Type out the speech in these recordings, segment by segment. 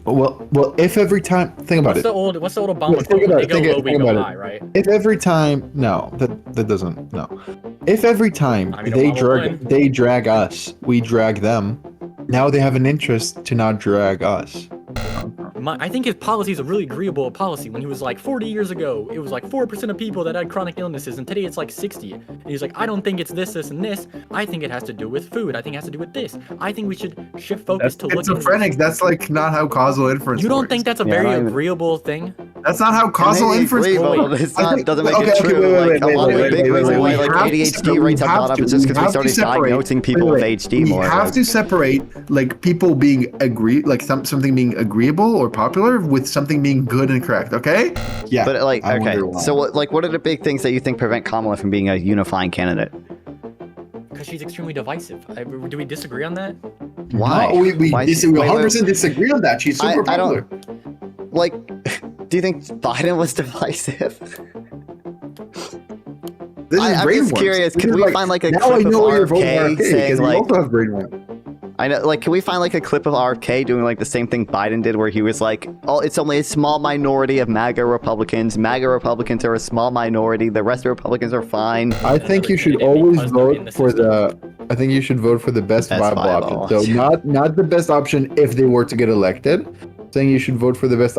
If every time, think about it. What's the old Yeah, Obama think quote? about They it. go low, we Think go about high, it. right? If every time, no, that doesn't. No. If every time I mean, Obama won. they drag us, we drag them. Now they have an interest to not drag us. I think his policy is a really agreeable policy. When he was like 40 years ago, it was like 4% of people that had chronic illnesses, and today it's like 60. And he's like, I don't think it's this, this, and this. I think it has to do with food. I think it has to do with this. I think we should shift focus to looking. Schizophrenic. That's like not how causal inference. You don't works. think that's a very agreeable thing? That's not how causal inference works. It's not, doesn't make it true. Like a lot of the big reason why like ADHD rates have gone up is just because we started diagnosing people with HD more. We have to separate like people being something being agreeable or popular with something being good and correct. Okay? Yeah. But like, okay. So what are the big things that you think prevent Kamala from being a unifying candidate? Because she's extremely divisive. Do we disagree on that? Why? No, we 100% disagree on that. She's super popular. Like, do you think Biden was divisive? I'm just curious. Can we find like a clip of RFK saying like? Also have brain worms. I know, like, can we find like a clip of RFK doing like the same thing Biden did, where he was like, "Oh, it's only a small minority of MAGA Republicans. MAGA Republicans are a small minority. The rest of Republicans are fine." I think you should always vote for the. I think you should vote for the best viable option. So not the best option if they were to get elected. Saying you should vote for the best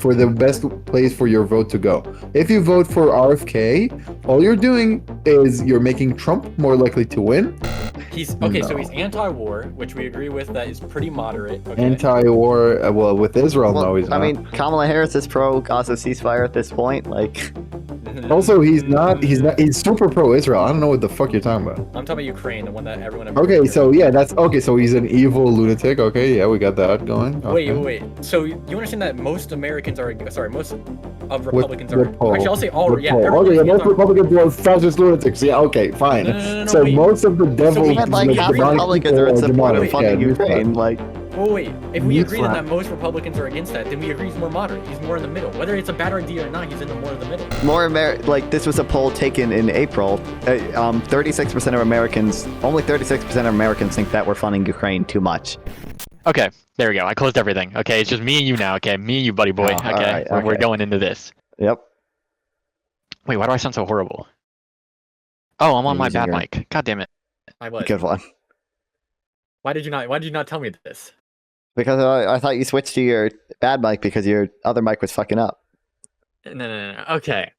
for the best place for your vote to go. If you vote for RFK, all you're doing is you're making Trump more likely to win. He's okay, so he's anti-war, which we agree with. That is pretty moderate. Okay? Anti-war, well, with Israel, no, he's not. I mean, Kamala Harris is pro Gaza ceasefire at this point. Like, also, he's not. He's super pro-Israel. I don't know what the fuck you're talking about. I'm talking about Ukraine, the one that everyone. Okay, so yeah, that's okay. So he's an evil lunatic. Okay, yeah, we got that going. Okay. Wait. So you understand that most Americans are most of Republicans are actually I'll say all. Yeah. Okay, most Republicans are fascist lunatics. Yeah. Okay, fine. No, so most of the devil. Like half Republicans are in support of funding Ukraine. Like. Well, wait. If we agree that most Republicans are against that, then we agree he's more moderate. He's more in the middle. Whether it's a bad idea or not, he's in the more of the middle. Like this was a poll taken in April. 36% of Americans, only 36% of Americans think that we're funding Ukraine too much. Okay, there we go. I closed everything. Okay, it's just me and you now. Okay, me and you, buddy boy. Okay, we're going into this. Yep. Wait, why do I sound so horrible? Oh, I'm on my bad mic. God damn it. Good one. Why did you not tell me this? Because I thought you switched to your bad mic because your other mic was fucking up. No. Okay.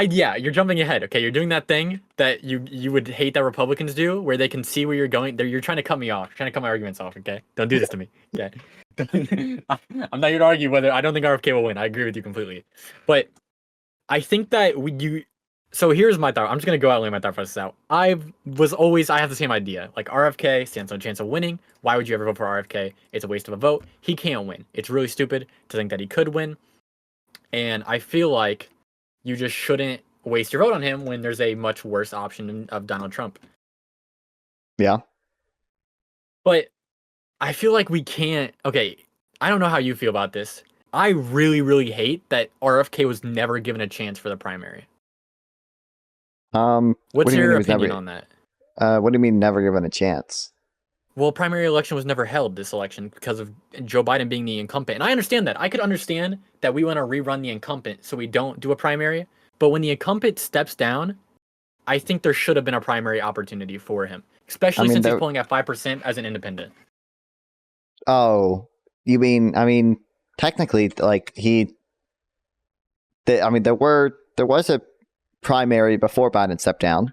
Yeah, you're jumping ahead. Okay, you're doing that thing that you would hate that Republicans do, where they can see where you're going. You're trying to cut me off. You're trying to cut my arguments off. Okay, don't do this to me. Okay. I'm not here to argue whether I don't think RFK will win. I agree with you completely, but I think that So here's my thought. I'm just gonna go out and lay my thought process out. I have the same idea. Like RFK stands no chance of winning. Why would you ever vote for RFK? It's a waste of a vote. He can't win. It's really stupid to think that he could win. And I feel like you just shouldn't waste your vote on him when there's a much worse option of Donald Trump. Yeah. But I feel like we can't. Okay, I don't know how you feel about this. I really, really hate that RFK was never given a chance for the primary. What's your opinion on that? What do you mean never given a chance? Well, primary election was never held this election because of Joe Biden being the incumbent. And I understand that. I could understand that we want to rerun the incumbent so we don't do a primary. But when the incumbent steps down, I think there should have been a primary opportunity for him, especially since he's polling at 5% as an independent. Oh, you mean, technically, like there was a primary before Biden stepped down.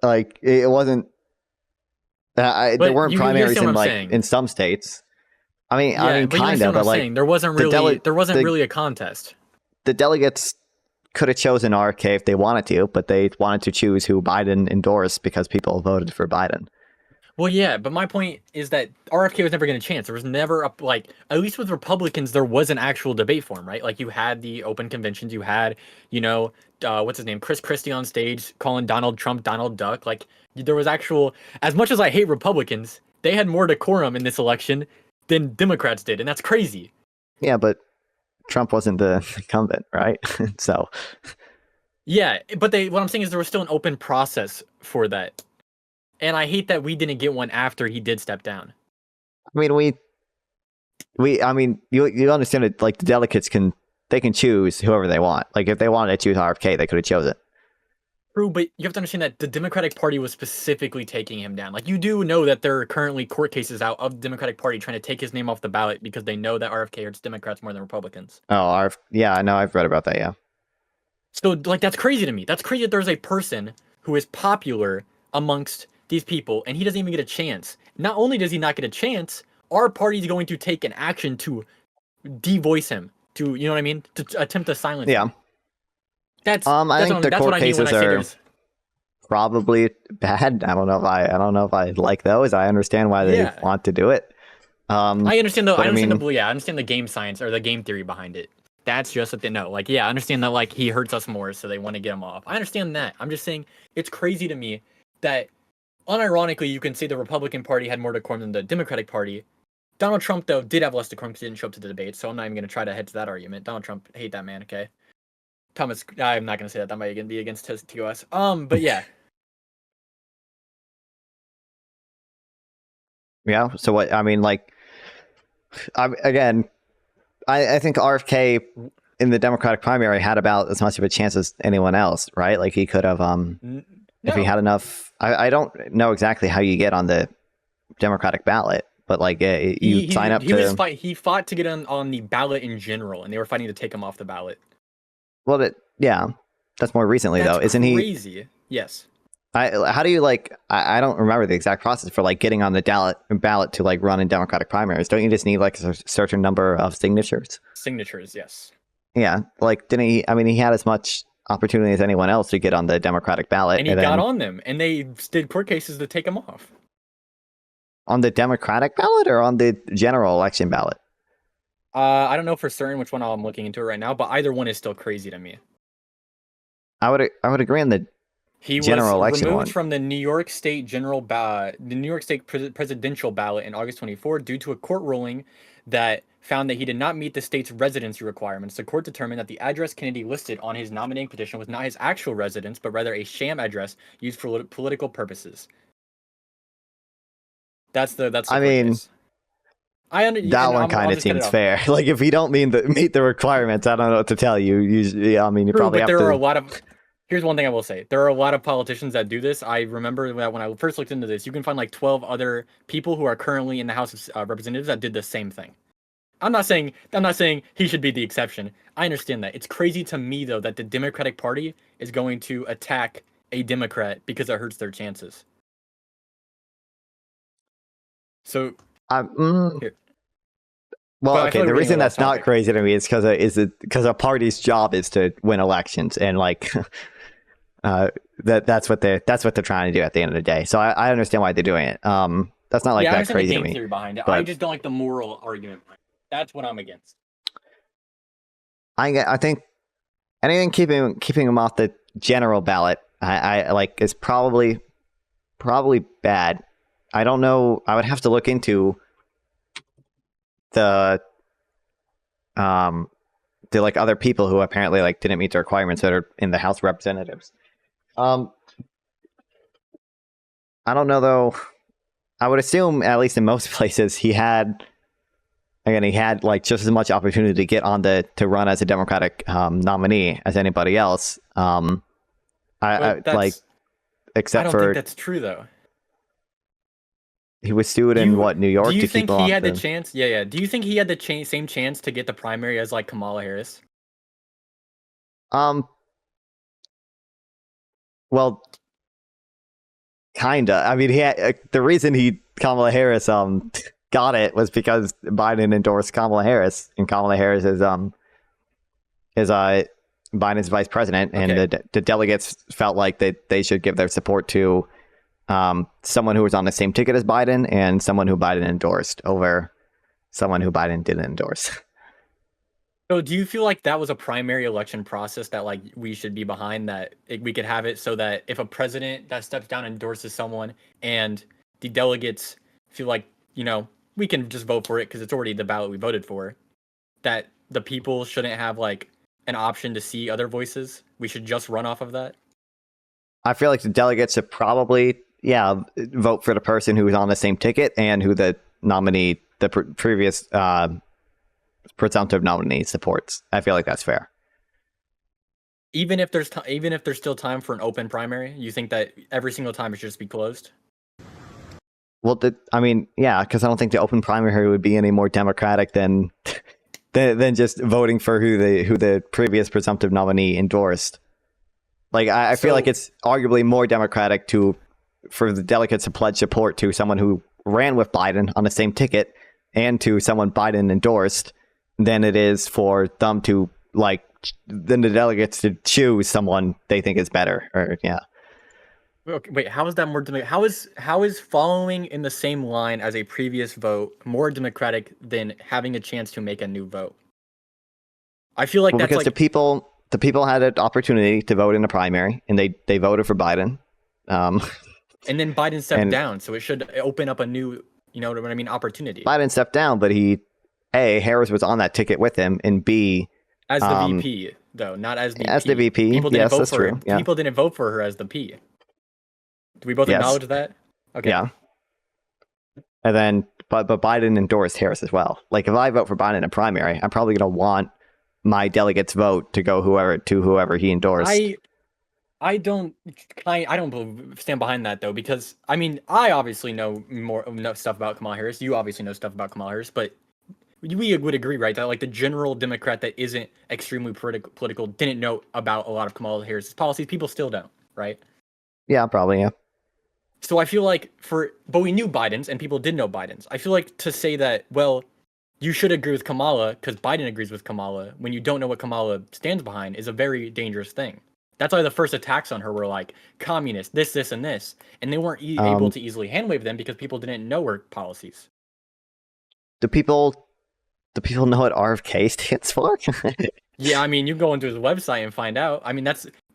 Like it wasn't. There weren't primaries in some states. I mean, kind of, but like there wasn't really a contest. The delegates could have chosen RFK if they wanted to, but they wanted to choose who Biden endorsed because people voted for Biden. Well, yeah, but my point is that RFK was never getting a chance. There was never at least with Republicans, there was an actual debate for him, right? Like you had the open conventions, you had, what's his name, Chris Christie on stage calling Donald Trump Donald Duck. Like there was actual. As much as I hate Republicans, they had more decorum in this election than Democrats did, and that's crazy. Yeah, but Trump wasn't the incumbent, right? So. Yeah, but what I'm saying is there was still an open process for that. And I hate that we didn't get one after he did step down. I mean, I mean, you understand it. Like the delegates can choose whoever they want. Like if they wanted to choose RFK, they could have chosen. True, but you have to understand that the Democratic Party was specifically taking him down. Like, you do know that there are currently court cases out of the Democratic Party trying to take his name off the ballot because they know that RFK hurts Democrats more than Republicans. Oh, yeah, I know. I've read about that, yeah. So, like, that's crazy to me. That's crazy that there's a person who is popular amongst these people, and he doesn't even get a chance. Not only does he not get a chance, our party's going to take an action to devoice him, to, you know what I mean? To attempt to silence him. That's I think the court cases are probably bad. I don't know if I like those. I understand why they want to do it. I understand I understand the game science or the game theory behind it. That's just what they know. Like, yeah, I understand that like he hurts us more, so they want to get him off. I understand that. I'm just saying it's crazy to me that unironically you can say the Republican Party had more decorum than the Democratic Party. Donald Trump, though, did have less decorum because he didn't show up to the debate, so I'm not even going to try to head to that argument. Donald Trump, hate that man, okay? Thomas, I'm not going to say that. That might be against TOS. But yeah. Yeah, so what, I mean, like, I think RFK in the Democratic primary had about as much of a chance as anyone else, right? Like, he could have, if he had enough, I don't know exactly how you get on the Democratic ballot, but like, you sign up he fought to get on the ballot in general, and they were fighting to take him off the ballot. Well, yeah, that's more recently, though, isn't he? Crazy. Yes. How do you like? I don't remember the exact process for like getting on the ballot to like run in Democratic primaries. Don't you just need like a certain number of signatures? Signatures, yes. Yeah, like didn't he? I mean, he had as much opportunity as anyone else to get on the Democratic ballot, and he got on them, and they did court cases to take him off. On the Democratic ballot or on the general election ballot? I don't know for certain which one I'm looking into it right now, but either one is still crazy to me. I would agree on the general election removed from the New York State presidential ballot in August 24 due to a court ruling that found that he did not meet the state's residency requirements. The court determined that the address Kennedy listed on his nominating petition was not his actual residence, but rather a sham address used for political purposes. That one kind of seems fair. Like if you don't meet the requirements, I don't know what to tell you. Usually, I mean, you probably have to. There are a lot of. Here's one thing I will say. There are a lot of politicians that do this. I remember that when I first looked into this, you can find like 12 other people who are currently in the House of Representatives that did the same thing. I'm not saying he should be the exception. I understand that. It's crazy to me though that the Democratic Party is going to attack a Democrat because it hurts their chances. So Well, okay. The reason that's not crazy to me is because a party's job is to win elections, and like that's what they're trying to do at the end of the day. So I understand why they're doing it. That's not like that crazy to me. Theory behind it. I just don't like the moral argument. That's what I'm against. I think anything keeping them off the general ballot, I like is probably bad. I don't know. I would have to look into the like other people who apparently like didn't meet the requirements that are in the House of Representatives. I don't know though. I would assume at least in most places he had like just as much opportunity to get on to run as a Democratic nominee as anybody else. I don't think that's true though. He was sued in New York to keep him off. Do you think he had the chance? Yeah. Do you think he had the same chance to get the primary as like Kamala Harris? Well, kinda. I mean, the reason Kamala Harris got it was because Biden endorsed Kamala Harris, and Kamala Harris is Biden's vice president, and the delegates felt like they should give their support to someone who was on the same ticket as Biden and someone who Biden endorsed over someone who Biden didn't endorse. So do you feel like that was a primary election process that like we should be behind, that we could have it so that if a president that steps down endorses someone and the delegates feel like, we can just vote for it because it's already the ballot we voted for, that the people shouldn't have like an option to see other voices? We should just run off of that? I feel like the delegates should probably vote for the person who was on the same ticket and who the nominee, the previous presumptive nominee supports. I feel like that's fair. Even if there's still time for an open primary, you think that every single time it should just be closed? Well, I mean, yeah, because I don't think the open primary would be any more democratic than just voting for who the previous presumptive nominee endorsed. Like, I feel like it's arguably more democratic for the delegates to pledge support to someone who ran with Biden on the same ticket and to someone Biden endorsed than it is for them to than the delegates to choose someone they think is better. Or yeah. Okay, wait, how is that more democratic? How is following in the same line as a previous vote more democratic than having a chance to make a new vote? I feel like that's because the people had an opportunity to vote in the primary, and they voted for Biden. And then Biden stepped down, so it should open up a new, you know what I mean, opportunity. Biden stepped down, but Harris was on that ticket with him, and B, as the VP though, not as the as the VP. People didn't vote that's for true. her. Yeah. People didn't vote for her as the P. Do we both acknowledge that? Okay. Yeah. And then, but Biden endorsed Harris as well. Like, if I vote for Biden in a primary, I'm probably going to want my delegate's vote to go whoever he endorsed. I don't stand behind that though, because I mean, I obviously know stuff about Kamala Harris. You obviously know stuff about Kamala Harris, but we would agree, right, that like the general Democrat that isn't extremely political didn't know about a lot of Kamala Harris's policies. People still don't, right? Yeah, probably, yeah. So I feel like but we knew Biden's and people did know Biden's. I feel like to say that, well, you should agree with Kamala because Biden agrees with Kamala when you don't know what Kamala stands behind is a very dangerous thing. That's why the first attacks on her were like communist, this, and this. And they weren't able to easily handwave them because people didn't know her policies. Do people know what RFK stands for? Yeah, I mean, you go into his website and find out. I mean,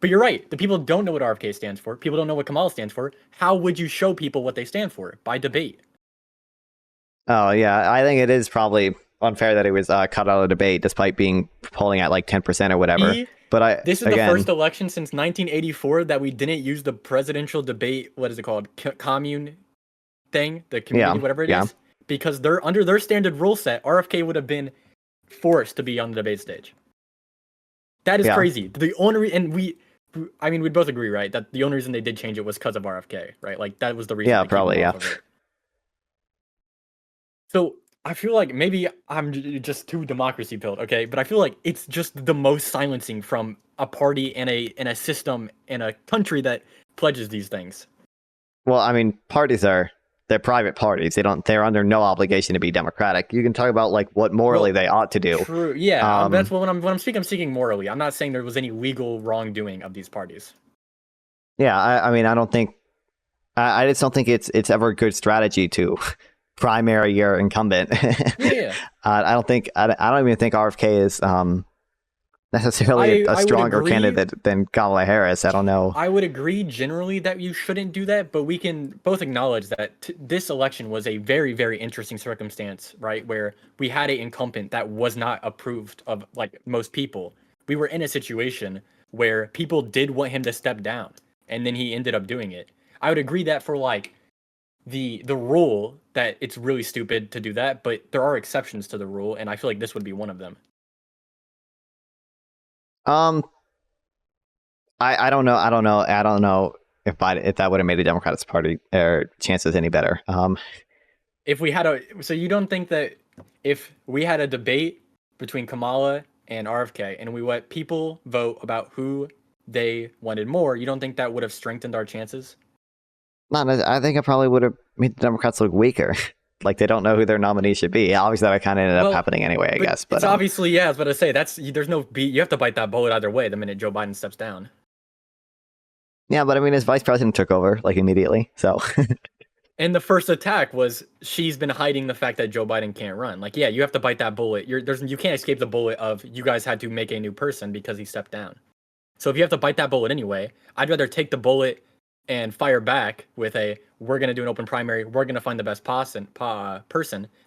but you're right. The people don't know what RFK stands for. People don't know what Kamala stands for. How would you show people what they stand for? By debate. Oh, yeah. I think it is probably unfair that he was cut out of debate despite being polling at like 10% or whatever. This is the first election since 1984 that we didn't use the presidential debate. What is it called? Commune thing, the community, whatever it is. Because under their standard rule set, RFK would have been forced to be on the debate stage. That is crazy. The only we'd both agree, right, that the only reason they did change it was because of RFK, right? Like that was the reason. Yeah, probably. Yeah. So I feel like maybe I'm just too democracy pilled, okay? But I feel like it's just the most silencing from a party and a system and a country that pledges these things. Well, I mean, they're private parties. They're under no obligation to be democratic. You can talk about like what morally they ought to do. True. Yeah. That's when I'm speaking morally. I'm not saying there was any legal wrongdoing of these parties. Yeah. I mean, I don't think. I just don't think it's ever a good strategy to primary your incumbent. Yeah. I don't even think RFK is necessarily a stronger candidate than Kamala Harris. I don't know. I would agree generally that you shouldn't do that, but we can both acknowledge that this election was a very, very interesting circumstance, right? Where we had an incumbent that was not approved of like most people. We were in a situation where people did want him to step down, and then he ended up doing it. I would agree that for like the rule that it's really stupid to do that, but there are exceptions to the rule, and I feel like this would be one of them. I don't know if that would have made the Democratic Party chances any better. If we had so you don't think that if we had a debate between Kamala and RFK and we let people vote about who they wanted more, you don't think that would have strengthened our chances? No, I think it probably would have made the Democrats look weaker. Like they don't know who their nominee should be. Obviously, that kind of ended up happening anyway, I guess. But it's obviously, yeah, I was about to say there's no beat. You have to bite that bullet either way the minute Joe Biden steps down. Yeah, but I mean, his vice president took over like immediately. So. And the first attack was she's been hiding the fact that Joe Biden can't run. Like, yeah, you have to bite that bullet. You can't escape the bullet of you guys had to make a new person because he stepped down. So if you have to bite that bullet anyway, I'd rather take the bullet and fire back with we're going to do an open primary, we're going to find the best person,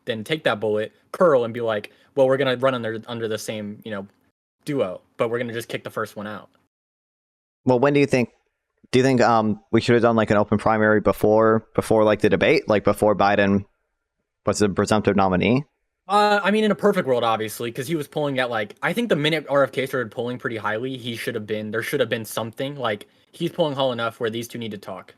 then take that bullet, curl, and be like, well, we're going to run under the same, duo, but we're going to just kick the first one out. Well, when do you think we should have done like an open primary before like the debate, like before Biden was the presumptive nominee? I mean, in a perfect world, obviously, because he was polling at like, I think the minute RFK started polling pretty highly, there should have been something like he's polling high enough where these two need to talk.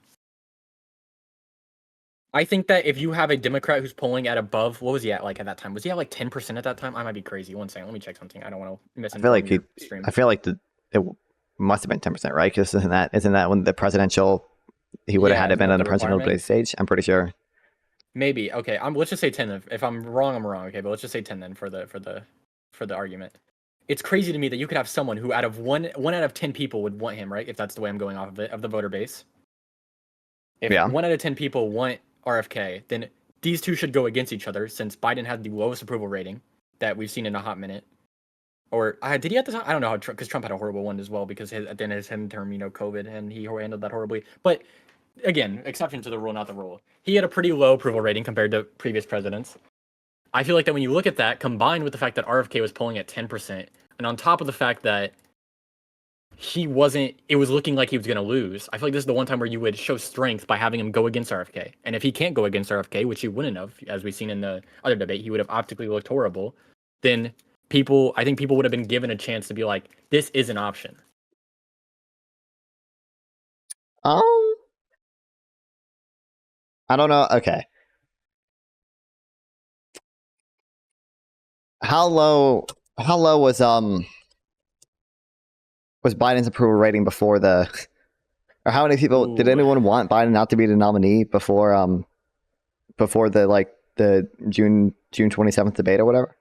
I think that if you have a Democrat who's polling at above, what was he at like at that time? Was he at like 10% at that time? I might be crazy. 1 second, let me check something. I don't want to miss. I feel like it must have been 10%, right? Because isn't that when the presidential he would have had to been on the presidential debate stage? I'm pretty sure. Maybe. Okay. Let's just say 10 then. If I'm wrong, I'm wrong. Okay, but let's just say 10 then for the argument. It's crazy to me that you could have someone who out of one out of 10 people would want him, right? If that's the way I'm going off of it, of the voter base. If 1 out of 10 people want RFK, then these two should go against each other since Biden had the lowest approval rating that we've seen in a hot minute. Or did he at the time? I don't know how, because Trump had a horrible one as well because at the end of his term, COVID, and he handled that horribly. But again, exception to the rule, not the rule. He had a pretty low approval rating compared to previous presidents. I feel like that when you look at that, combined with the fact that RFK was polling at 10%, and on top of the fact that it was looking like he was going to lose, I feel like this is the one time where you would show strength by having him go against RFK. And if he can't go against RFK, which he wouldn't have, as we've seen in the other debate, he would have optically looked horrible, then I think people would have been given a chance to be like, this is an option. I don't know. Okay. How low was Biden's approval rating before or how many people did anyone want Biden not to be the nominee before the June 27th debate or whatever?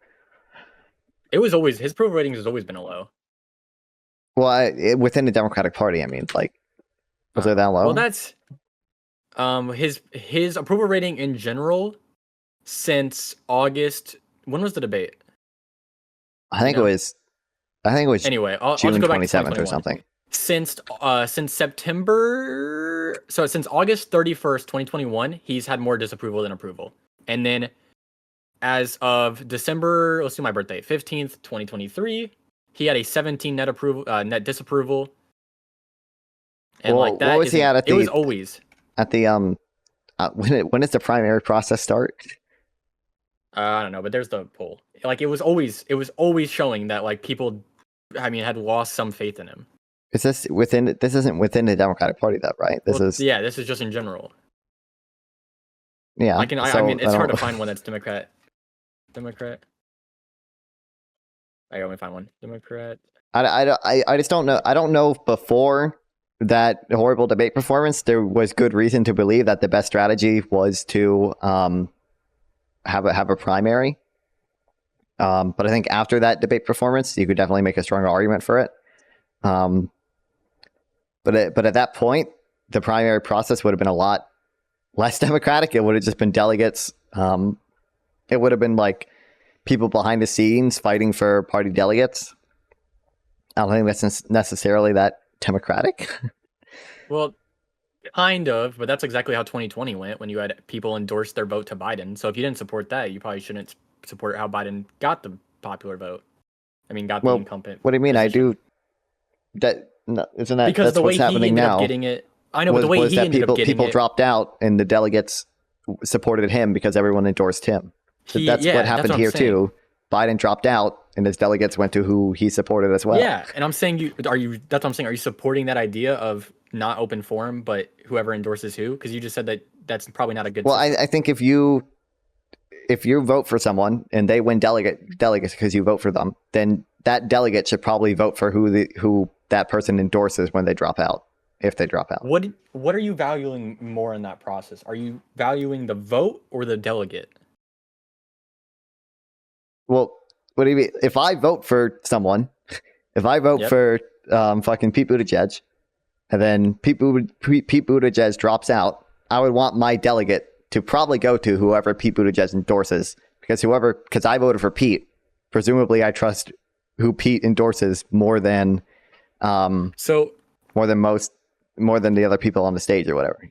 It was always, his approval ratings has always been a low. Well, within the Democratic Party, I mean, like, was it that low? Well, that's his approval rating in general since August. When was the debate? I think it was anyway. I'll June just go back to 27th or something. Since September, so since August 31st, 2021, he's had more disapproval than approval. And then as of December, let's do my birthday, 15th, 2023, he had a 17 net disapproval. And well, like that, what was he at it was always at the when does the primary process start? I don't know, but there's the poll. Like it was always showing that like people, had lost some faith in him. This isn't within the Democratic Party, though, right? This is just in general. Yeah, it's hard to find one that's Democrat. I only find one Democrat. I just don't know. I don't know if before that horrible debate performance, there was good reason to believe that the best strategy was to have a primary. But I think after that debate performance, you could definitely make a stronger argument for it. But at that point, the primary process would have been a lot less democratic. It would have just been delegates. It would have been like people behind the scenes fighting for party delegates. I don't think that's necessarily that democratic. Well, kind of, but that's exactly how 2020 went when you had people endorse their vote to Biden. So if you didn't support that, you probably shouldn't support how Biden got the popular vote. Got the incumbent. What do you mean? Position. I do. Isn't that because that's the way what's happening now? Getting it, I know, but the way he ended up getting people dropped out and the delegates supported him because everyone endorsed him. That's what happened here too. Biden dropped out and his delegates went to who he supported as well. Yeah, and I'm saying that's what I'm saying. Are you supporting that idea of not open forum, but whoever endorses who? Because you just said that's probably not a good. Well, I think if you vote for someone and they win delegates because you vote for them, then that delegate should probably vote for who that person endorses when they drop out, if they drop out. What are you valuing more in that process? Are you valuing the vote or the delegate? Well, what do you mean? If I vote for someone, if I vote for fucking Pete Buttigieg, and then Pete Buttigieg drops out, I would want my delegate to probably go to whoever Pete Buttigieg endorses, because I voted for Pete. Presumably, I trust who Pete endorses more than more than the other people on the stage or whatever.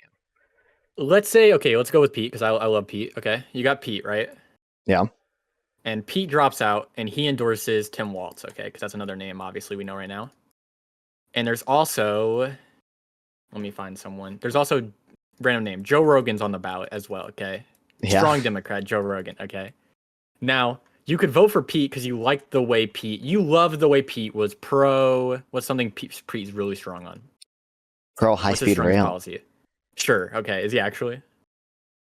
Let's say, okay, let's go with Pete because I love Pete. Okay, you got Pete, right? Yeah. And Pete drops out and he endorses Tim Walz, okay, because that's another name obviously we know right now. And there's also, let me find someone. There's also random name. Joe Rogan's on the ballot as well, okay? Yeah. Strong Democrat, Joe Rogan, okay? Now, you could vote for Pete because you liked the way you loved the way Pete was pro. What's something Pete's really strong on? Pro high speed rail policy. Sure. Okay. Is he actually?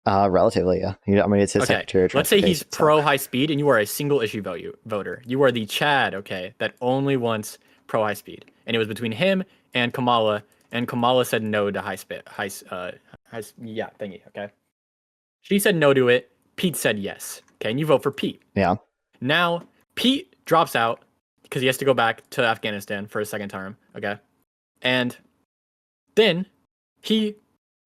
Relatively, yeah. I mean, it's his secretary of Let's say he's transportation, pro high speed, and you are a single issue voter. You are the Chad, okay, that only wants pro high speed, and it was between him and Kamala said no to high speed. Okay. She said no to it. Pete said yes. Okay, and you vote for Pete. Yeah. Now Pete drops out because he has to go back to Afghanistan for a second term. Okay, and then he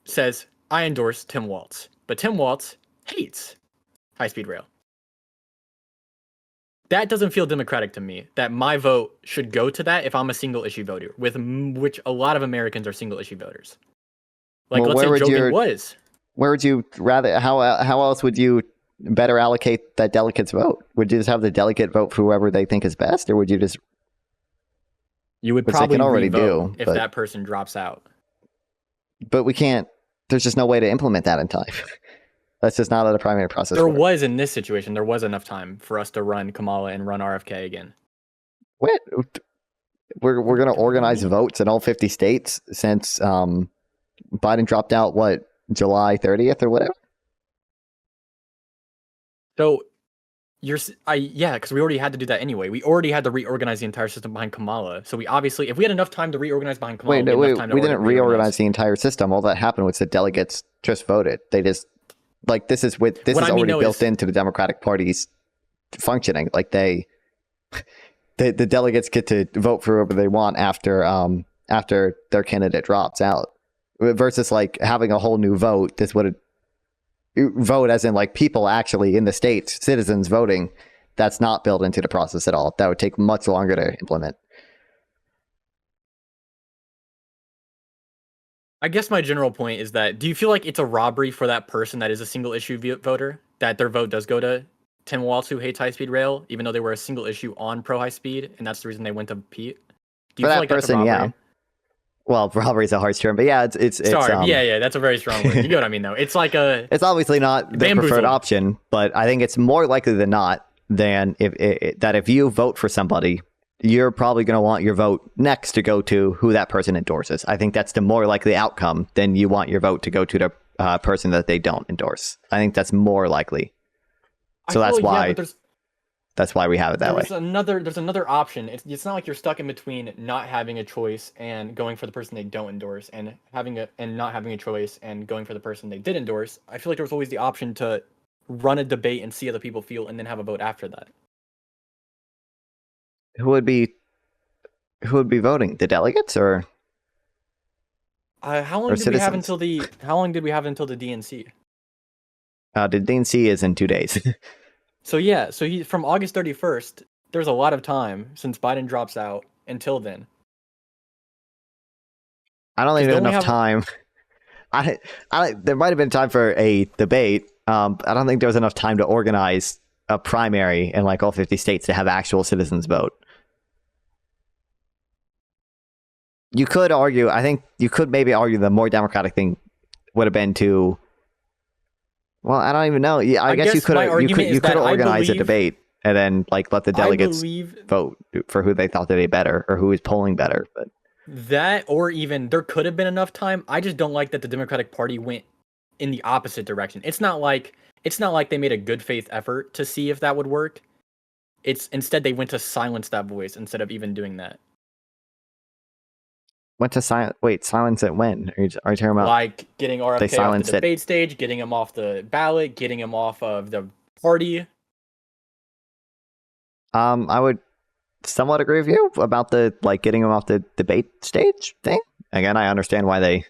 says, "I endorse Tim Walz." But Tim Walz hates high-speed rail. That doesn't feel democratic to me, that my vote should go to that if I'm a single-issue voter, which a lot of Americans are single-issue voters. Like, let's say Joe Biden was. Where would you rather, how else would you better allocate that delegate's vote? Would you just have the delegate vote for whoever they think is best, or would you just... You would probably already do if that person drops out. But we can't... There's just no way to implement that in time. That's just not a primary process. There was in this situation. There was enough time for us to run Kamala and run RFK again. What? We're going to organize votes in all 50 states since Biden dropped out, what, July 30th or whatever? So yeah, because we already had to do that anyway. We already had to reorganize the entire system behind Kamala. So we obviously, if we had enough time to reorganize behind Kamala, we didn't reorganize the entire system. All that happened was the delegates just voted. They just, like, this is already built into the Democratic Party's functioning. Like the delegates get to vote for whoever they want after their candidate drops out. Versus like having a whole new vote. This would vote as in like people actually in the states, citizens voting. That's not built into the process at all. That would take much longer to implement. I guess my general point is that, do you feel like it's a robbery for that person that is a single issue voter, that their vote does go to Tim Walz, who hates high speed rail, even though they were a single issue on pro high speed, and that's the reason they went to Pete? Do you feel like person, that's a robbery? Yeah. Well, robbery is a harsh term, but yeah, it's sorry, yeah, that's a very strong word. You get what I mean, though. It's like it's obviously not the preferred option, but I think it's more likely than not if you vote for somebody, you're probably going to want your vote next to go to who that person endorses. I think that's the more likely outcome than you want your vote to go to the person that they don't endorse. I think that's more likely. So that's why. That's why we have it that way. There's another option. It's not like you're stuck in between not having a choice and going for the person they don't endorse, and not having a choice and going for the person they did endorse. I feel like there's always the option to run a debate and see how the people feel, and then have a vote after that. Who would be voting? The delegates or? How long did we have until the DNC? The DNC is in 2 days. So from August 31st, there's a lot of time since Biden drops out until then. I don't think there's enough time. There might have been time for a debate. I don't think there was enough time to organize a primary in like all 50 states to have actual citizens vote. You could argue, I think you could maybe argue the more democratic thing would have been to, well, I don't even know. Yeah, I guess you could have organized a debate and then like let the delegates vote for who they thought did better or who is polling better. But that, or even there could have been enough time. I just don't like that the Democratic Party went in the opposite direction. It's not like they made a good faith effort to see if that would work. It's instead they went to silence that voice instead of even doing that. Went to silence. Wait, silence it when? Are you talking about like getting RFK off the debate stage, getting him off the ballot, getting him off of the party? I would somewhat agree with you about the getting him off the debate stage thing. Again, I understand why they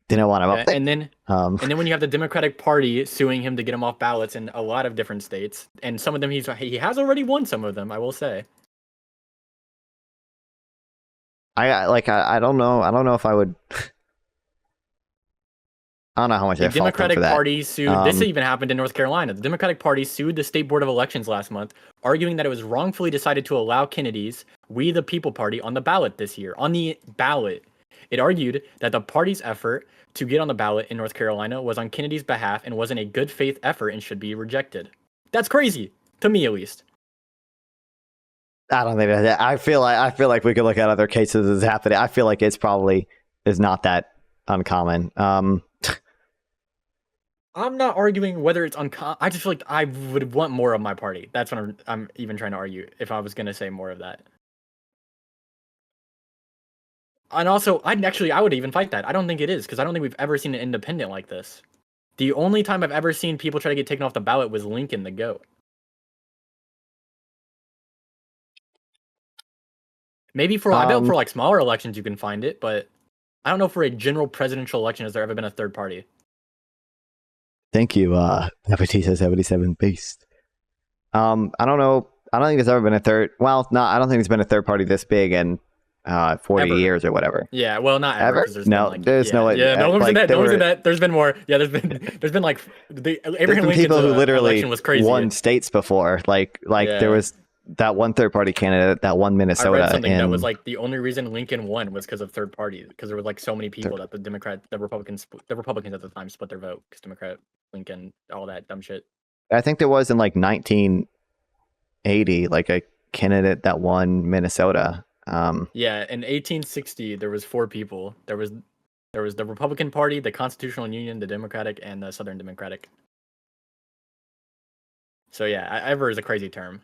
didn't want him up there. And then when you have the Democratic Party suing him to get him off ballots in a lot of different states, and some of them he has already won some of them, I will say. I don't know. I don't know if I would. I don't know how much the Democratic Party sued. This even happened in North Carolina. The Democratic Party sued the State Board of Elections last month, arguing that it was wrongfully decided to allow Kennedy's We the People Party on the ballot this year. On the ballot, it argued that the party's effort to get on the ballot in North Carolina was on Kennedy's behalf and wasn't a good faith effort and should be rejected. That's crazy. To me, at least. I don't think that. I feel like we could look at other cases as happening. I feel like it's probably is not that uncommon. I'm not arguing whether it's uncommon. I just feel like I would want more of my party. That's what I'm even trying to argue. If I was gonna say more of that. And also, I would even fight that. I don't think it is, because I don't think we've ever seen an independent like this. The only time I've ever seen people try to get taken off the ballot was Lincoln the Goat. Maybe I bet for like smaller elections you can find it, but I don't know for a general presidential election has there ever been a third party. Thank you, Nepotisa 77 Beast. I don't know. I don't think there's ever been a third. Well, no, I don't think there's been a third party this big in 40 years or whatever. Yeah, well, not ever. There's no way. Yeah, no one's in that. There's been more. Yeah, there's been like Abraham Lincoln's people who literally was crazy. won states before. Like there was that one third party candidate, that one Minnesota. I read something that was like the only reason Lincoln won was because of third party, because there were like so many people that the Republicans at the time split their vote because Democrat, Lincoln, all that dumb shit. I think there was in like 1980, like a candidate that won Minnesota. Yeah, in 1860 there was 4 people. There was the Republican Party, the Constitutional Union, the Democratic, and the Southern Democratic. So yeah, ever is a crazy term.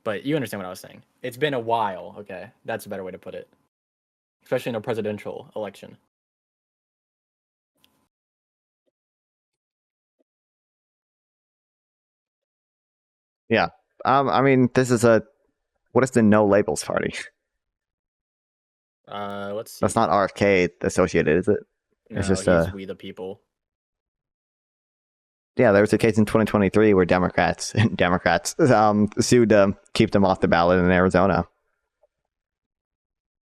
But you understand what I was saying. It's been a while, okay? That's a better way to put it. Especially in a presidential election. Yeah. I mean, this is what is the No Labels Party? Let's see. That's not RFK associated, is it? No, it's just he's We the People. Yeah, there was a case in 2023 where Democrats sued to keep them off the ballot in Arizona.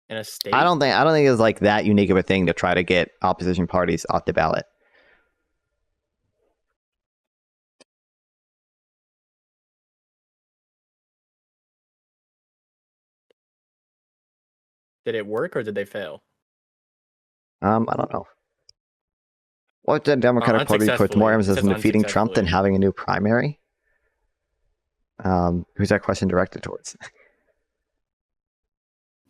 In a state? I don't think it's like that unique of a thing to try to get opposition parties off the ballot. Did it work or did they fail? I don't know. What did the Democratic Party put more emphasis on defeating Trump than having a new primary? Who's that question directed towards?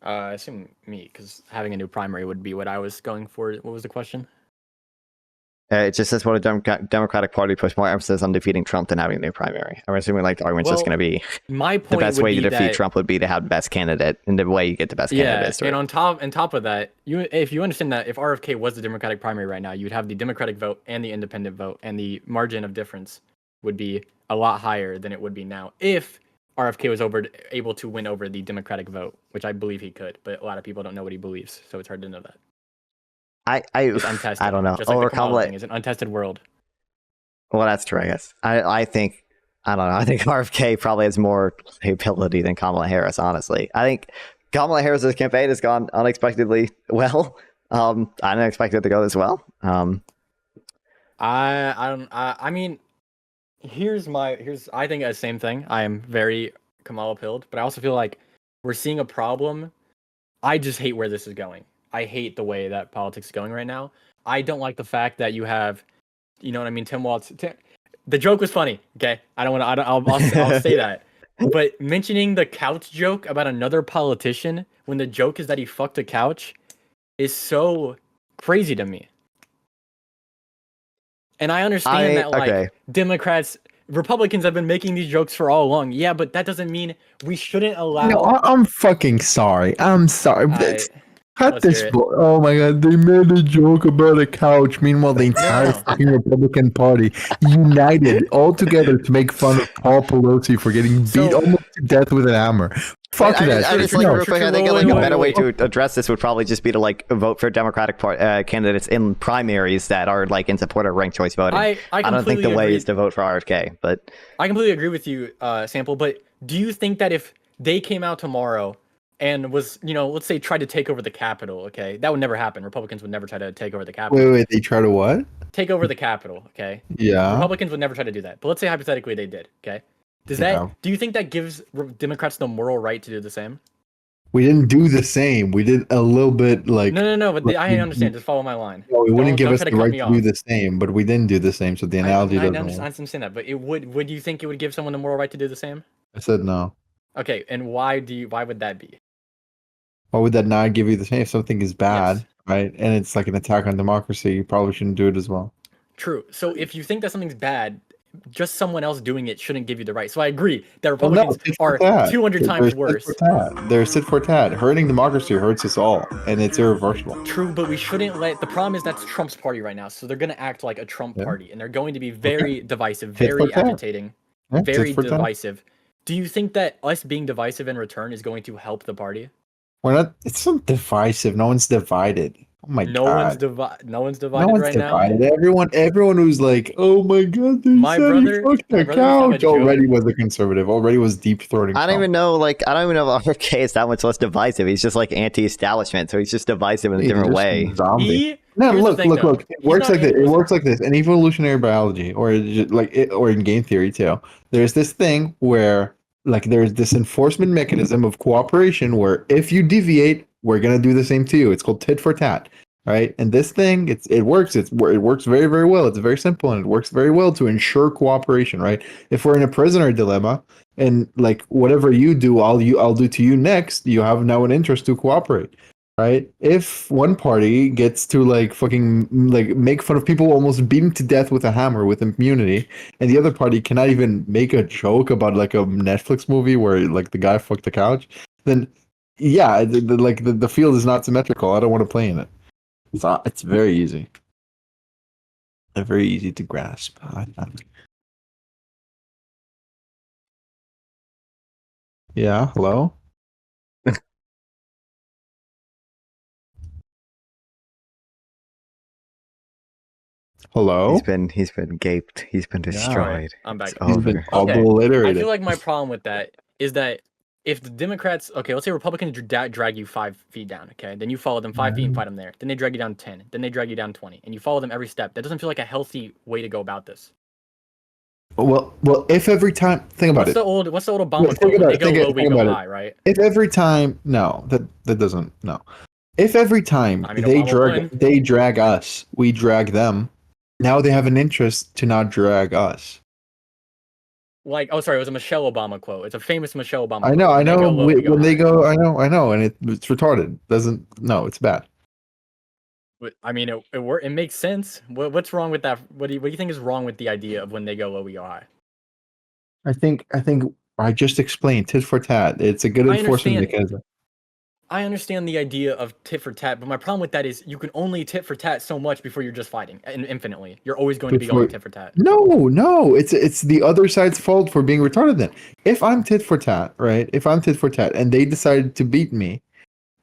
I assume me, because having a new primary would be what I was going for. What was the question? It just says, what a Democratic Party puts more emphasis on defeating Trump than having a new primary. I'm assuming like the argument's just going to be my point the best way to defeat that, Trump would be to have the best candidate, and the way you get the best candidate is and on top of that, if you understand that if RFK was the Democratic primary right now, you'd have the Democratic vote and the independent vote, and the margin of difference would be a lot higher than it would be now if RFK was able to win over the Democratic vote, which I believe he could, but a lot of people don't know what he believes, so it's hard to know that. It's untested. I don't know. Just like the Kamala thing is an untested world. Well, that's true, I guess. I think I don't know. I think RFK probably has more ability than Kamala Harris, honestly. I think Kamala Harris's campaign has gone unexpectedly well. I didn't expect it to go this well. I mean, I think the same thing. I am very Kamala pilled, but I also feel like we're seeing a problem. I just hate where this is going. I hate the way that politics is going right now. I don't like the fact that you have, you know what I mean, Tim Walz. The joke was funny, okay? I'll say that. But mentioning the couch joke about another politician when the joke is that he fucked a couch is so crazy to me. And I understand that Republicans have been making these jokes for all along. Yeah, but that doesn't mean we shouldn't allow. No, I'm fucking sorry. I'm sorry. Cut this. Oh my god, they made a joke about a couch. Meanwhile, the entire fucking Republican Party united all together to make fun of Paul Pelosi for getting beat almost to death with an hammer. Fuck that. I just real quick. I think a better way to address this would probably just be to vote for Democratic candidates in primaries that are in support of ranked choice voting. I don't think the way is to vote for RFK, but I completely agree with you, Sample. But do you think that if they came out tomorrow and was, let's say, tried to take over the Capitol, okay, that would never happen. Republicans would never try to take over the Capitol. Wait, they try to what? Take over the Capitol, okay? Yeah. Republicans would never try to do that. But let's say hypothetically they did, okay? Do you think that gives Democrats the moral right to do the same? We didn't do the same. We did a little bit like. No. But I understand. Just follow my line. No, it wouldn't give us the right to do me the same, but we didn't do the same, so the analogy doesn't work. I understand that, but it would you think it would give someone the moral right to do the same? I said no. Okay, and why would that be? Why would that not give you the same? If something is bad, Yes. right, and it's like an attack on democracy, you probably shouldn't do it as well. True. So if you think that something's bad, just someone else doing it shouldn't give you the right. So I agree that Republicans are 200 times worse. They're tit for tat. Hurting democracy hurts us all, and it's irreversible. True, but we shouldn't let. The problem is that's Trump's party right now, so they're going to act like a Trump party, and they're going to be very divisive, very agitating, very divisive. Do you think that us being divisive in return is going to help the party? We're not. It's not divisive. No one's divided. Oh my god. No one's divided right now. Everyone who's like, oh my god, my brother fucked the couch already was a conservative. Already was deep throating. I don't even know if RFK is that much less divisive. He's just like anti-establishment, so he's just divisive in a different way. No, look. It works like this. It works like this in evolutionary biology, or in game theory too. There's this thing where there's this enforcement mechanism of cooperation where if you deviate, we're gonna do the same to you. It's called tit for tat, right? And this thing, it works. It works very, very well. It's very simple, and it works very well to ensure cooperation, right? If we're in a prisoner dilemma, and whatever you do, I'll do to you next. You have now an interest to cooperate, right? If one party gets to make fun of people almost beaten to death with a hammer with impunity, and the other party cannot even make a joke about a Netflix movie where the guy fucked the couch, then yeah, the field is not symmetrical. I don't want to play in it. It's very easy. Very easy to grasp. Yeah, hello? Hello? He's been gaped. He's been destroyed. Yeah, I'm back. He's been obliterated. I feel like my problem with that is that if the Democrats, okay, let's say Republicans drag you 5 feet down, okay, then you follow them 5 feet and fight them there. Then they drag you down 10. Then they drag you down 20, and you follow them every step. That doesn't feel like a healthy way to go about this. Well, if every time, think about it. What's the old Obama quote? They go low, we go high, right? If every time, no, that doesn't, no. If every time they drag us, we drag them, now they have an interest to not drag us. Oh, sorry, it was a Michelle Obama quote. It's a famous Michelle Obama quote. I know. When they go, I know, and it's retarded. It's bad. I mean, it makes sense. What's wrong with that? What do you think is wrong with the idea of when they go low, we go high? I think I just explained tit for tat. It's a good enforcement mechanism. I understand the idea of tit for tat, but my problem with that is you can only tit for tat so much before you're just fighting infinitely. You're always going to be going tit for tat. No, it's the other side's fault for being retarded then. If I'm tit for tat, right? If I'm tit for tat and they decided to beat me,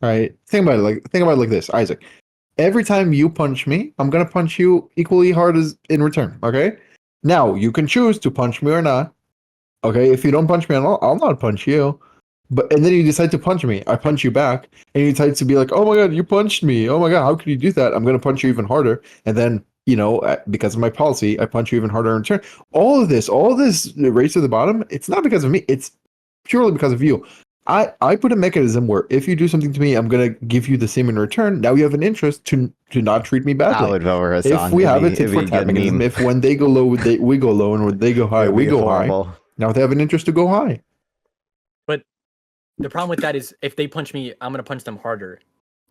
right? Think about it like this, Isaac. Every time you punch me, I'm going to punch you equally hard as in return, okay? Now, you can choose to punch me or not. Okay? If you don't punch me, I'll not punch you. And then you decide to punch me. I punch you back, and you decide to be like, "Oh my god, you punched me! Oh my god, how could you do that? I'm gonna punch you even harder." And then, because of my policy, I punch you even harder in return. All this race to the bottom. It's not because of me. It's purely because of you. I put a mechanism where if you do something to me, I'm gonna give you the same in return. Now you have an interest to not treat me badly. I would vote for if we have a tit for tat mechanism, if when they go low, we go low, and when they go high, we go high. Now they have an interest to go high. The problem with that is if they punch me, I'm gonna punch them harder.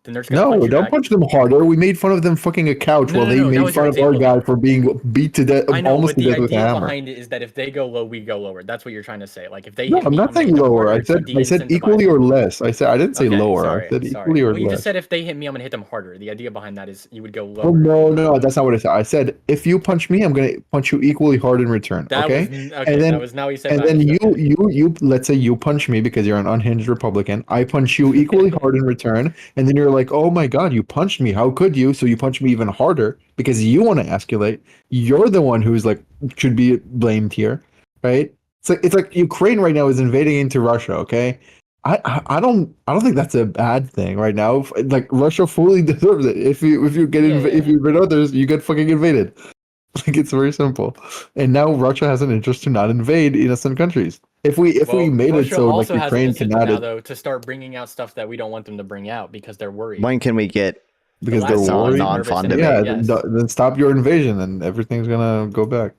Then they're just gonna don't punch them harder. We made fun of them fucking a couch while they made fun of our guy for being beat to death, almost to death with a hammer. The idea behind it is that if they go low, we go lower. That's what you're trying to say. Like if they I'm not saying lower. I said equally or less. I didn't say lower. I said equally or less. You just said if they hit me, I'm gonna hit them harder. The idea behind that is you would go lower. Oh no, that's not what I said. I said if you punch me, I'm gonna punch you equally hard in return. Okay. And then now you said. And then you let's say you punch me because you're an unhinged Republican. I punch you equally hard in return, and then you're like, oh my god, you punched me. How could you? So you punch me even harder because you want to escalate. You're the one who's should be blamed here, right? It's like Ukraine right now is invading into Russia. Okay, I don't think that's a bad thing right now. Russia fully deserves it. If you invade others, you get fucking invaded. Like it's very simple. And now Russia has an interest to not invade innocent countries. If we made Russia it so like also has an Ukraine incentive cannot now though to start bringing out stuff that we don't want them to bring out because they're worried. When can we get because they're worried. Non-fun debate? Yeah, yes. then stop your invasion and everything's gonna go back.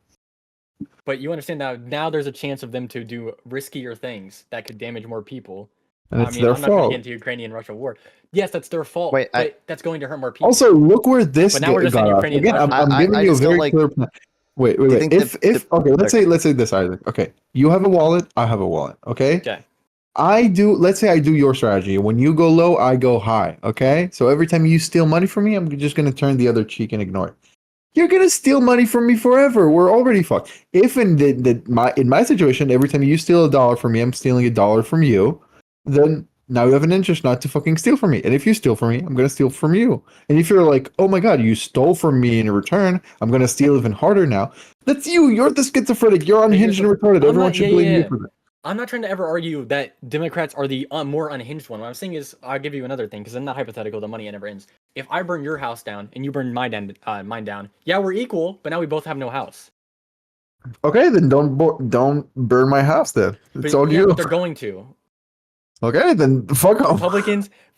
But you understand now there's a chance of them to do riskier things that could damage more people. And it's I mean, their I'm not going to fault. get into Ukrainian-Russia war. Yes, that's their fault. Wait, but that's going to hurt more people. Also, look where this But now we're just got in off. Ukrainian Again, I'm Russia. giving you a very clear plan. Wait. If okay, let's say this, Isaac. Okay, you have a wallet, I have a wallet. Okay. Okay. Let's say I do your strategy. When you go low, I go high. Okay. So every time you steal money from me, I'm just gonna turn the other cheek and ignore it. You're gonna steal money from me forever. We're already fucked. If in my situation, every time you steal $1 from me, I'm stealing $1 from you, then now you have an interest not to fucking steal from me. And if you steal from me, I'm gonna steal from you. And if you're like, oh my god, you stole from me in return, I'm gonna steal even harder now. That's you. You're the schizophrenic. You're unhinged and retarded. Everyone should blame you for that. I'm not trying to ever argue that Democrats are the more unhinged one. What I'm saying is, I'll give you another thing, because in that hypothetical, the money never ends. If I burn your house down and you burn mine down, yeah, we're equal, but now we both have no house. Okay, then don't burn my house. Then it's all you. But they're going to. Okay, then fuck off.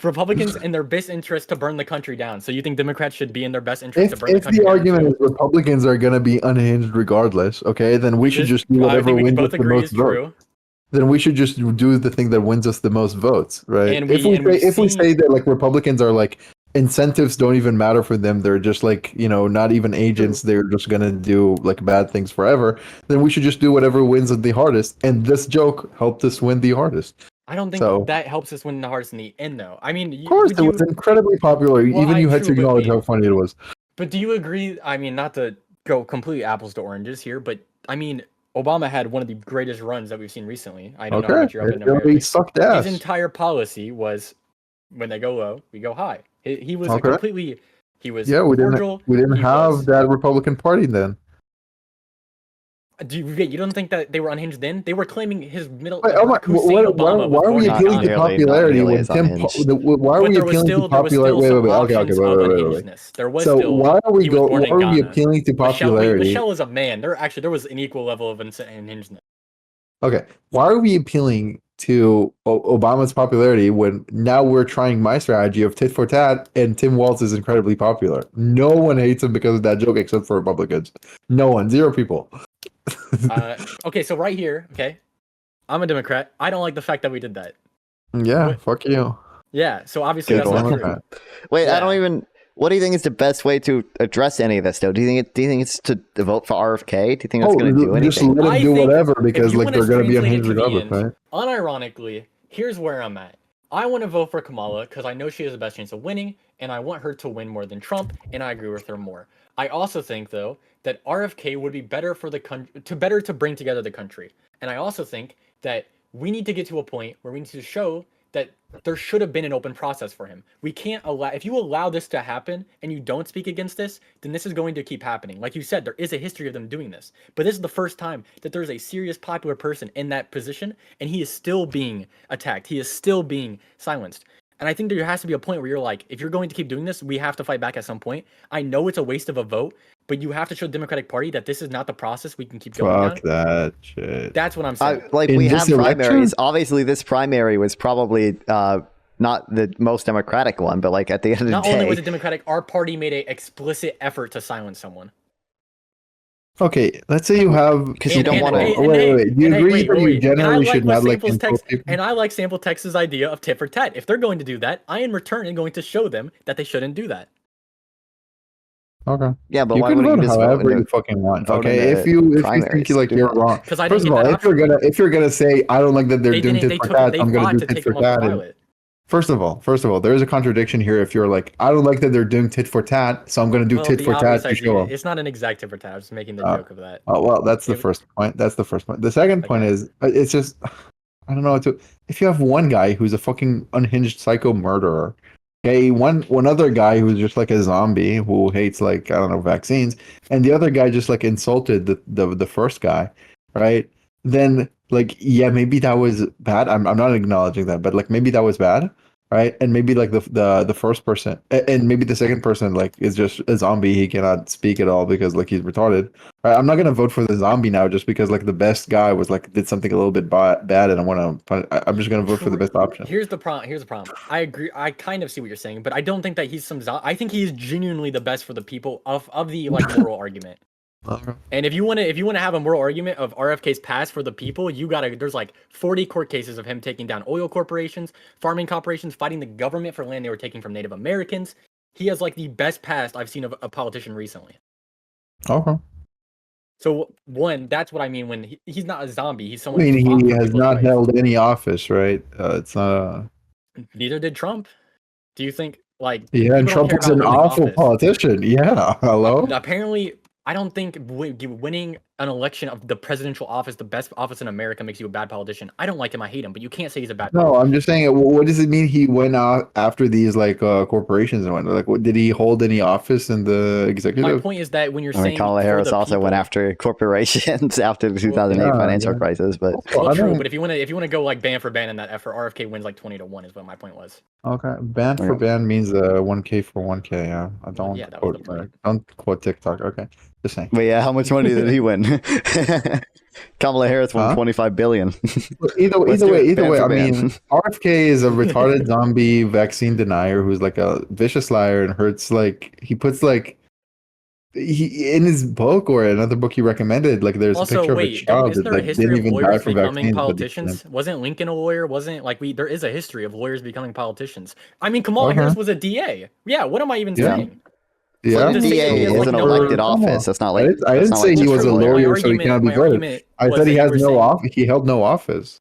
Republicans in their best interest to burn the country down. So you think Democrats should be in their best interest to burn the country down? If the argument too? is Republicans are going to be unhinged regardless, okay, then we should just do whatever wins us the most votes. Then we should just do the thing that wins us the most votes, right? And if we say that like Republicans are like incentives don't even matter for them, they're just like, you know, not even agents, they're just gonna do like bad things forever, then we should just do whatever wins the hardest. And this joke helped us win the hardest. I don't think that helps us win the hardest in the end, though. I mean, of course, it was incredibly popular. Even you had to acknowledge how funny it was. But do you agree? I mean, not to go completely apples to oranges here, but I mean, Obama had one of the greatest runs that we've seen recently. I don't know how much you're up in America. Sucked ass. His entire policy was, when they go low, we go high. He was completely. He was cordial. We didn't have that Republican Party then. You don't think that they were unhinged then? They were claiming his middle. Why are we appealing to popularity when Tim? Why are we appealing to popularity? Wait. There was so still, why are we appealing to popularity? Michelle is a man. There was an equal level of unhingedness. Okay, why are we appealing to Obama's popularity when now we're trying my strategy of tit for tat and Tim Walz is incredibly popular? No one hates him because of that joke except for Republicans. No one, 0 people. Okay, so right here, okay, I'm a Democrat. I don't like the fact that we did that. Yeah, fuck you. Yeah, so obviously that's not true. Wait, yeah. I don't even. What do you think is the best way to address any of this, though? Do you think it's to vote for RFK? Do you think that's going to do anything? Just let them do whatever because like they're going to be unhinged regardless, right? Unironically, here's where I'm at. I want to vote for Kamala because I know she has the best chance of winning, and I want her to win more than Trump, and I agree with her more. I also think, though, that RFK would be better for the country, to bring together the country. And I also think that we need to get to a point where we need to show that there should have been an open process for him. We can't allow, if you allow this to happen and you don't speak against this, then this is going to keep happening. Like you said, there is a history of them doing this, but this is the first time that there's a serious popular person in that position and he is still being attacked. He is still being silenced. And I think there has to be a point where you're like, if you're going to keep doing this, we have to fight back at some point. I know it's a waste of a vote, but you have to show the Democratic Party that this is not the process we can keep going Fuck that shit. That's what I'm saying. We have primaries. Obviously, this primary was probably not the most democratic one, but like at the end of the day... Not only was it democratic, our party made an explicit effort to silence someone. Okay, let's say you have... Because you don't want to... Wait. You agree that you generally should not like insult people? And I like Sample Text's idea of tit for tat. If they're going to do that, I in return am going to show them that they shouldn't do that. Okay. Yeah, but you why can wouldn't vote you just however you fucking want? Okay, if you think like you're wrong. First of all, if you're gonna say I don't like that they're doing tit for tat, I'm gonna do tit for tat. First of all, there is a contradiction here. If you're like, I don't like that they're doing tit for tat, so I'm gonna do tit for tat to show them. It's not an exact tit for tat. I was just making the joke of that. Oh well, that's the first point. The second point is it's just I don't know. If you have one guy who's a fucking unhinged psycho murderer. Okay, one other guy who's just like a zombie who hates like I don't know vaccines, and the other guy just like insulted the first guy, right? Then like yeah, maybe that was bad. I'm not acknowledging that, but like maybe that was bad. right? And maybe like the first person, and maybe the second person like is just a zombie. He cannot speak at all because like he's retarded. Right? I'm not gonna vote for the zombie now just because like the best guy was like did something a little bit bad, and I want to. I'm just gonna vote for the best option. Here's the problem. Here's the problem. I agree. I kind of see what you're saying, but I don't think that he's some. I think he is genuinely the best for the people of the like moral argument. And if you want to have a moral argument of RFK's past for the people, there's like 40 court cases of him taking down oil corporations, farming corporations, fighting the government for land they were taking from Native Americans. He has like the best past I've seen of a politician recently. Okay. So that's what I mean when he's not a zombie. He's someone. I mean, he has not held any office, right? It's not. Neither did Trump. Do you think like? Yeah, and Trump was an awful politician. Yeah, hello. Apparently, I don't think winning an election of the presidential office, the best office in America, makes you a bad politician. I don't like him. I hate him. But you can't say he's a bad. No, I'm just saying. What does it mean? He went out after these like corporations and whatnot. Like, did he hold any office in the executive? My point is that when you're saying Kamala Harris also went after corporations after the 2008 financial crisis, but true. But if you want to go like ban for ban in that effort, RFK wins like 20-1 is what my point was. Okay, ban for ban means 1K for 1K. Yeah, I don't don't quote TikTok. Okay, just saying. But yeah, how much money did he win? Kamala Harris won 25 billion. Either way. I mean, RFK is a retarded zombie vaccine denier who's like a vicious liar and hurts. Like he puts like he in his book or another book he recommended. Like there's also, a picture of a child isn't that there a like, history didn't of even die lawyers from becoming vaccines. politicians? Wasn't Lincoln a lawyer? Wasn't like there is a history of lawyers becoming politicians. I mean, Kamala Harris was a DA. Yeah, what am I even saying? Yeah, so DA is an elected office. That's not like I didn't say he was a lawyer, so he cannot be voted. I said he has no office. He held no office.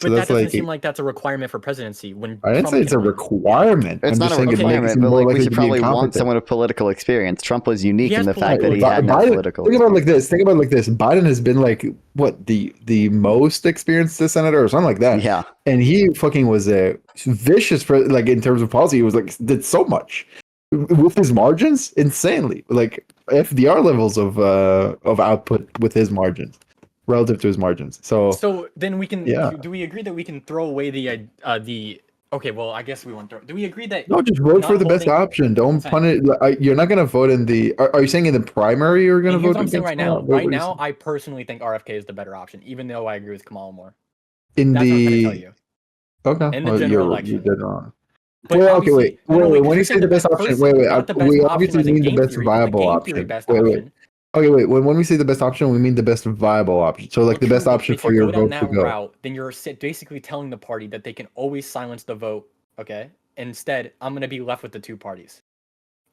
But that doesn't seem like that's a requirement for presidency. When I didn't say it's a requirement. It's not a requirement, but like we should probably want someone with political experience. Trump was unique in the fact that he had no political. Think about it like this. Biden has been like what the most experienced senator or something like that. Yeah, and he fucking was a vicious like in terms of policy. He was like did so much with his margins, insanely like FDR levels of output with his margins. Relative to his margins. So then we can do we agree that we can throw away the okay, well I guess we won't throw. Do we agree that no, just vote for the best option. Don't punish. You're not gonna vote in the are you saying in the primary you're gonna vote against right now? Right now I personally think RFK is the better option, even though I agree with Kamala more. In That's the what I'm gonna tell you. Okay. In the general election. You did wrong. But wait. When you say the best option, wait. We obviously mean the best viable option. Wait. Okay, wait. When we say the best option, we mean the best viable option. So, like the best option for your vote to go. Route, then you're basically telling the party that they can always silence the vote. Okay. Instead, I'm gonna be left with the two parties.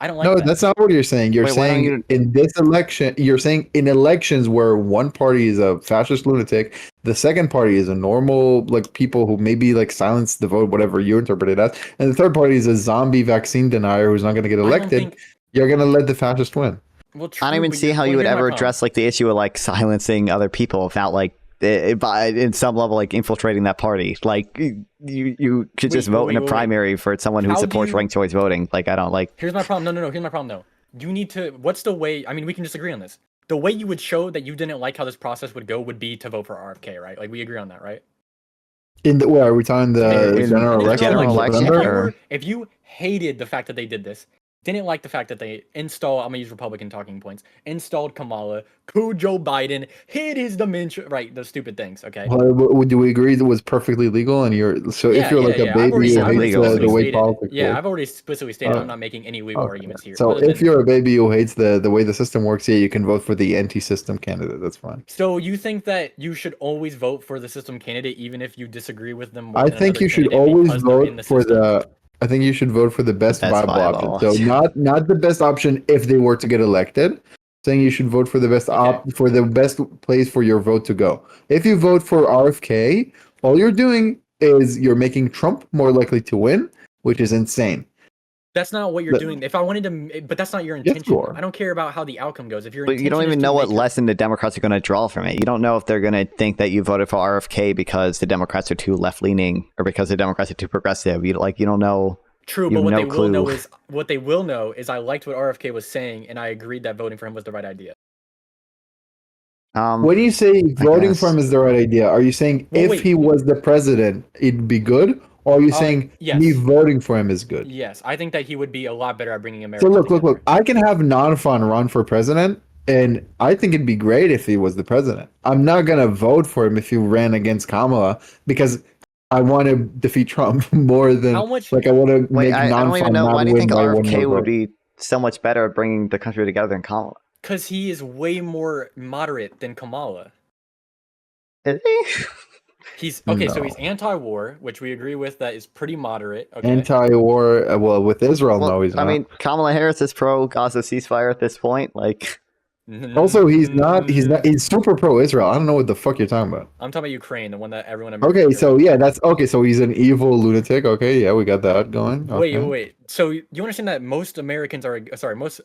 I don't like. No, that's not what you're saying. You're saying in this election, you're saying in elections where one party is a fascist lunatic, the second party is a normal like people who maybe like silence the vote, whatever you interpret it as, and the third party is a zombie vaccine denier who's not gonna get elected. You're gonna let the fascist win. Well, true, I don't even see how you would ever address like the issue of like silencing other people without like in some level like infiltrating that party. Like you could just vote in a primary for someone who supports ranked choice voting. Like I don't like. Here's my problem. No. Here's my problem though. You need to. What's the way? I mean, we can disagree on this. The way you would show that you didn't like how this process would go would be to vote for RFK, right? Like we agree on that, right? In the where are we talking the general election? If you hated the fact that they did this. Didn't like the fact that they installed, I'm going to use Republican talking points, installed Kamala, coup Joe Biden, hid his dementia, right, those stupid things, okay? Well, do we agree that it was perfectly legal? And if you're like a baby who hates the way politics works. I've already explicitly stated I'm not making any legal arguments here. So if you're a baby who hates the way the system works, you can vote for the anti-system candidate. That's fine. So you think that you should always vote for the system candidate even if you disagree with them? I think you should always vote for the... I think you should vote for the best viable option. So not the best option if they were to get elected. Saying you should vote for the best for the best place for your vote to go. If you vote for RFK, all you're doing is you're making Trump more likely to win, which is insane. That's not what you're doing. If I wanted to, but that's not your intention. Yes, I don't care about how the outcome goes. If you're, but you don't even know what lesson the Democrats are going to draw from it. You don't know if they're going to think that you voted for RFK because the Democrats are too left leaning or because the Democrats are too progressive. You don't know. True, but what they will know is I liked what RFK was saying, and I agreed that voting for him was the right idea. When you say voting for him is the right idea, are you saying if he was the president, it'd be good? Or are you saying yes. me voting for him is good? Yes, I think that he would be a lot better at bringing America So together. look. I can have Nonfon run for president, and I think it'd be great if he was the president. I'm not gonna vote for him if he ran against Kamala because I want to defeat Trump more than I want to make I don't even Nonfon know. not Why do you win think by one RFK more would vote. be so much better at bringing the country together than Kamala? Because he is way more moderate than Kamala. Is he? He's okay, so he's anti-war, which we agree with. That is pretty moderate. Okay. Anti-war, well, with Israel, no, he's not. I mean, Kamala Harris is pro Gaza ceasefire at this point. Like, also, he's not. He's super pro-Israel. I don't know what the fuck you're talking about. I'm talking about Ukraine, the one that everyone. Okay, so yeah, that's okay. So he's an evil lunatic. Okay, yeah, we got that going. Okay. Wait. So you understand that most Americans are most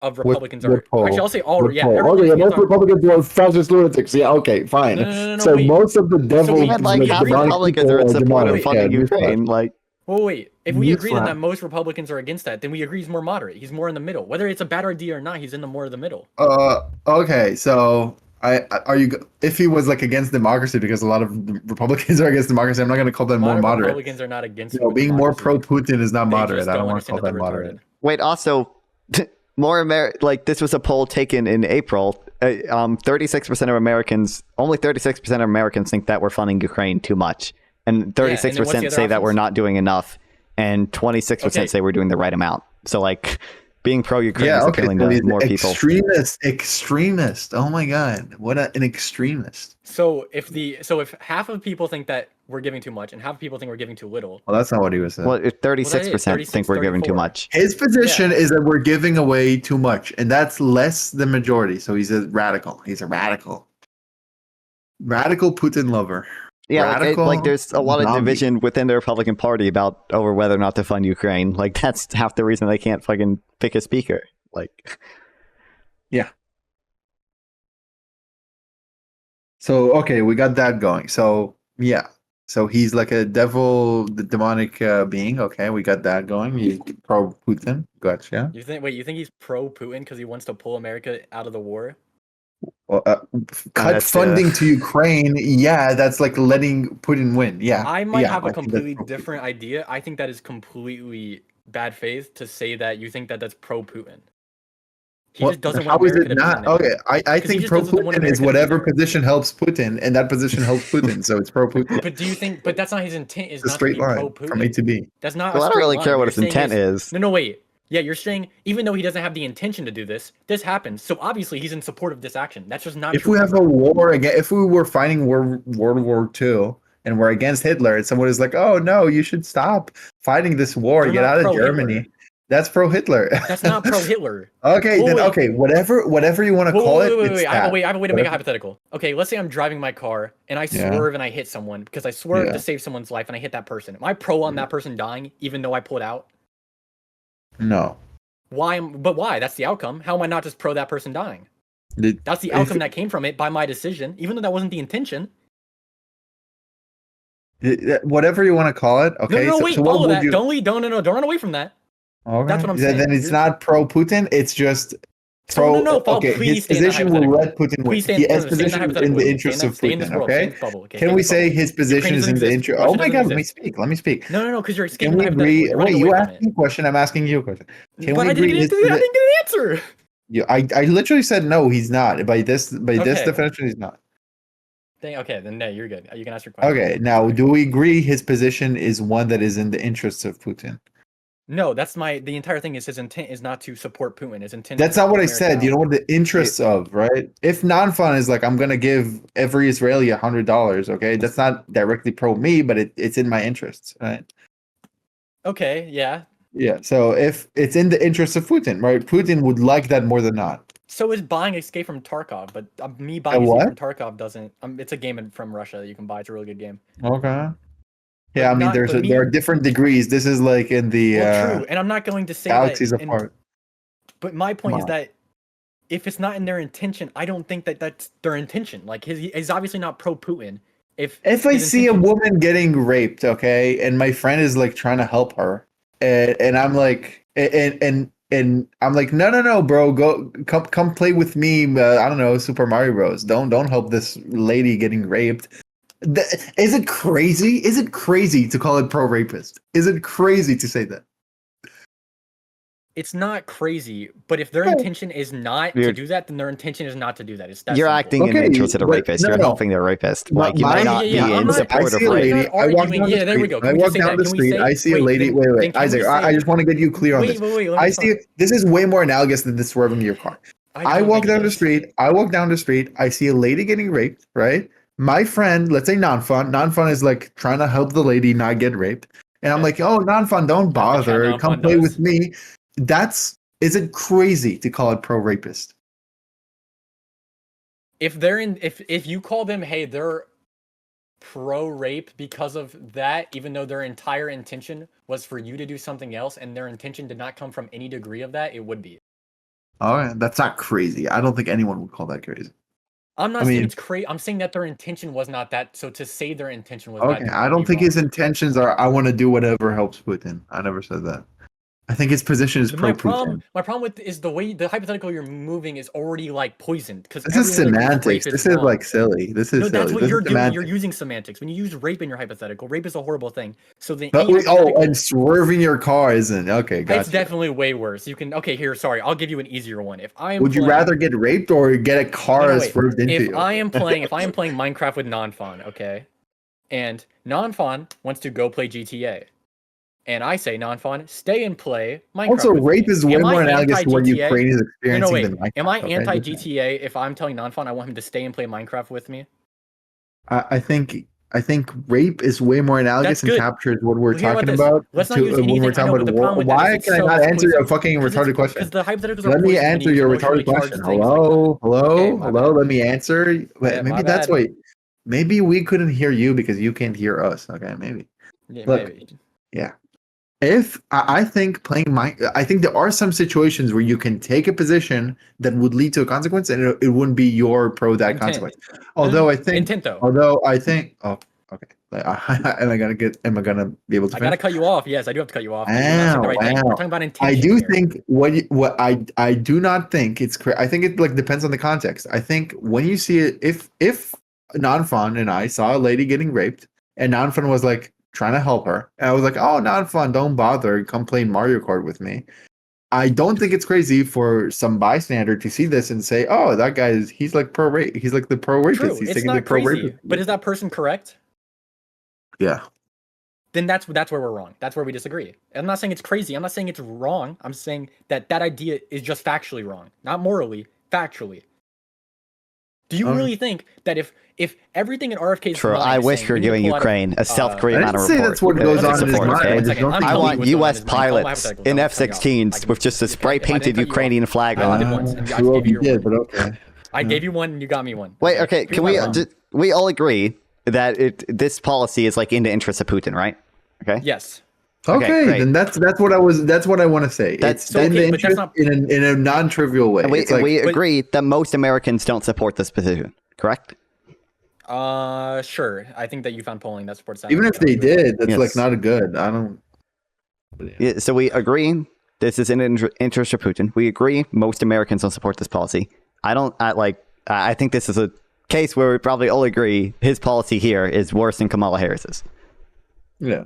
of Republicans are actually I'll say all. Yeah, most Republicans are fascist lunatics. Yeah, okay, fine. No, so most of the devil, even like half Republicans are in support of funding Ukraine. Like, wait. If we agree that most Republicans are against that, then we agree he's more moderate. He's more in the middle. Whether it's a bad idea or not, he's in the more of the middle. Okay, so if he was like against democracy, because a lot of Republicans are against democracy, I'm not going to call them more moderate. Republicans are not against. Being more pro-Putin is not moderate. I don't want to call that moderate. Wait, also. This was a poll taken in April. 36% of Americans, only 36% of Americans think that we're funding Ukraine too much, and 36% say that we're not doing enough, and 26% say we're doing the right amount. So like, being pro-Ukraine is appealing to more people. Extremist. Oh my god, what an extremist. So if half of people think that we're giving too much and half of people think we're giving too little. Well, that's not what he was saying. Well, if 36% think we're giving too much. His position is that we're giving away too much, and that's less than majority. So he's a radical. He's a radical Putin lover. Yeah, there's a lot of division within the Republican Party over whether or not to fund Ukraine. Like, that's half the reason they can't fucking pick a speaker. Like, yeah. So okay, we got that going. So yeah, so he's like a devil, the demonic being. Okay, we got that going. He's pro Putin. Gotcha. You think he's pro Putin because he wants to pull America out of the war? Well, cut funding to Ukraine. Yeah, that's like letting Putin win. Yeah, I might have a completely different idea. I think that is completely bad faith to say that you think that that's pro Putin. He just doesn't want America to not? Okay, I think pro Putin is whatever position helps Putin, and that position helps Putin, so it's pro Putin. But do you think? But that's not his intent. Is a straight line from A to B. That's not. Well, I don't really care what his intent is. No, wait. Yeah, you're saying even though he doesn't have the intention to do this, this happens. So obviously he's in support of this action. That's just not true. If we have a war again, if we were fighting World War II and we're against Hitler, and someone is like, "Oh no, you should stop fighting this war. Get out of Germany." That's pro Hitler. That's not pro Hitler. Okay, okay, whatever you want to call it. I have a way to make a hypothetical. Okay, let's say I'm driving my car and I swerve and I hit someone because I swerved to save someone's life and I hit that person. Am I pro on that person dying even though I pulled out? No. Why? But why? That's the outcome. How am I not just pro that person dying? That's the outcome that came from it by my decision, even though that wasn't the intention. Whatever you want to call it. Okay. No, wait. Follow that. Don't run away from that. Okay. That's what I'm saying. Then it's not pro Putin. It's just pro. No. Okay. His position will let Putin win. His position is in the interest of Putin. Okay. Can we say his position is in the interest? Oh my god. Let me speak. No. Because you're escaping. Can we agree? Wait. You asked me a question. I'm asking you a question. Can we agree? I didn't get an answer. Yeah. I literally said no. He's not. By this definition, he's not. Okay, then no, you're good. You can ask your question. Okay. Now, do we agree his position is one that is in the interests of Putin? No, that's the entire thing is his intent is not to support Putin. His intent. That's not what I said. You know what the interests of, right? If Nonfon is like, I'm going to give every Israeli $100, okay? That's not directly pro me, but it's in my interests, right? Okay, yeah. Yeah, so if it's in the interest of Putin, right? Putin would like that more than not. So is buying Escape from Tarkov, but me buying Escape from Tarkov doesn't. It's a game from Russia that you can buy. It's a really good game. Okay. Yeah, I mean, there are different degrees. This is like in the true, and I'm not going to say galaxies apart. But my point is that if it's not in their intention, I don't think that that's their intention. Like he's obviously not pro Putin. If I see a woman getting raped, okay, and my friend is like trying to help her, and I'm like, and I'm like, no, bro, come play with me. I don't know, Super Mario Bros. Don't help this lady getting raped. Is it crazy? Is it crazy to call it pro-rapist? Is it crazy to say that? It's not crazy, but if their intention is not to do that, then their intention is not to do that. It's that You're simple. acting in the interest of the rapist. You're helping the rapist. Like, you might not be in support of rape. I walk down the street. There we go. I walk down the street. I see a lady. Wait, Isaac. I just want to get you clear on this. I see. This is way more analogous than the swerving your car. I walk down the street. I see a lady getting raped. Right. My friend, let's say Nonfon. Nonfon is like trying to help the lady not get raped, and I'm like, oh, Nonfon, don't bother. Come play with me. Is it crazy to call it pro-rapist? If you call them, hey, they're pro-rape because of that, even though their entire intention was for you to do something else, and their intention did not come from any degree of that, it would be. All right, that's not crazy. I don't think anyone would call that crazy. I'm not saying it's crazy. I'm saying that their intention was not that. So to say their intention was okay, I don't think his intentions are, I want to do whatever helps Putin. I never said that. I think his position is pro-Putin. My problem with is the way the hypothetical you're moving is already like poisoned. Because this is semantics. This is like silly. This is silly. That's what you're doing. You're using semantics. When you use rape in your hypothetical, rape is a horrible thing. So then, and swerving your car isn't okay. Gotcha. It's definitely way worse. You can sorry. I'll give you an easier one. If I am, would you rather get raped or get a car swerved into you? If I am playing Minecraft with Nonfon, okay, and Nonfon wants to go play GTA. And I say, Nonfon, stay and play Minecraft. Also, rape is way more analogous to what Ukraine is experiencing than Minecraft. Am I anti-GTA if I'm telling Nonfon I want him to stay and play Minecraft with me? I think rape is way more analogous and captures what we're talking about. Let's not use anything. Why can I not answer your fucking retarded question? Because the hypotheticals Let me answer your retarded question. Hello? Let me answer. Maybe that's why. Maybe we couldn't hear you because you can't hear us. Okay, maybe. Look, yeah. If I think I think there are some situations where you can take a position that would lead to a consequence, and it wouldn't be your that consequence. Although I think intent, though. Although I think, oh, okay. Am I gonna be able to? I gotta cut you off. Yes, I do have to cut you off. Wow. We're talking about intention. I do think what I do not think it's. I think it like depends on the context. I think when you see it, if Nonfon and I saw a lady getting raped, and Nonfon was like trying to help her, and I was like, oh, Nonfon, don't bother, come play Mario Kart with me. I don't think it's crazy for some bystander to see this and say, oh, that guy he's like pro-rape, he's like the pro-rapist. True, he's it's not crazy, but is that person correct? Yeah. Then that's where we're wrong. That's where we disagree. I'm not saying it's crazy. I'm not saying it's wrong. I'm saying that idea is just factually wrong, not morally, factually. Do you really think that if everything in RFK's true, I wish we were giving Ukraine a South Korean amount of report. That's what goes on in his mind. I want U.S. pilots in F-16s with just a spray-painted Ukrainian flag on it. I gave you one, and you got me one. Wait, okay, can we all agree that this policy is like in the interest of Putin, right? Okay. Yes. Okay, then that's what I want to say. It's in the interest in a non-trivial way. And we agree that most Americans don't support this position, correct? Sure. I think that you found polling that supports that. Even if they did, that's like not a good. I don't. Yeah, so we agree this is in the interest of Putin. We agree most Americans don't support this policy. I think this is a case where we probably all agree his policy here is worse than Kamala Harris's. Yeah.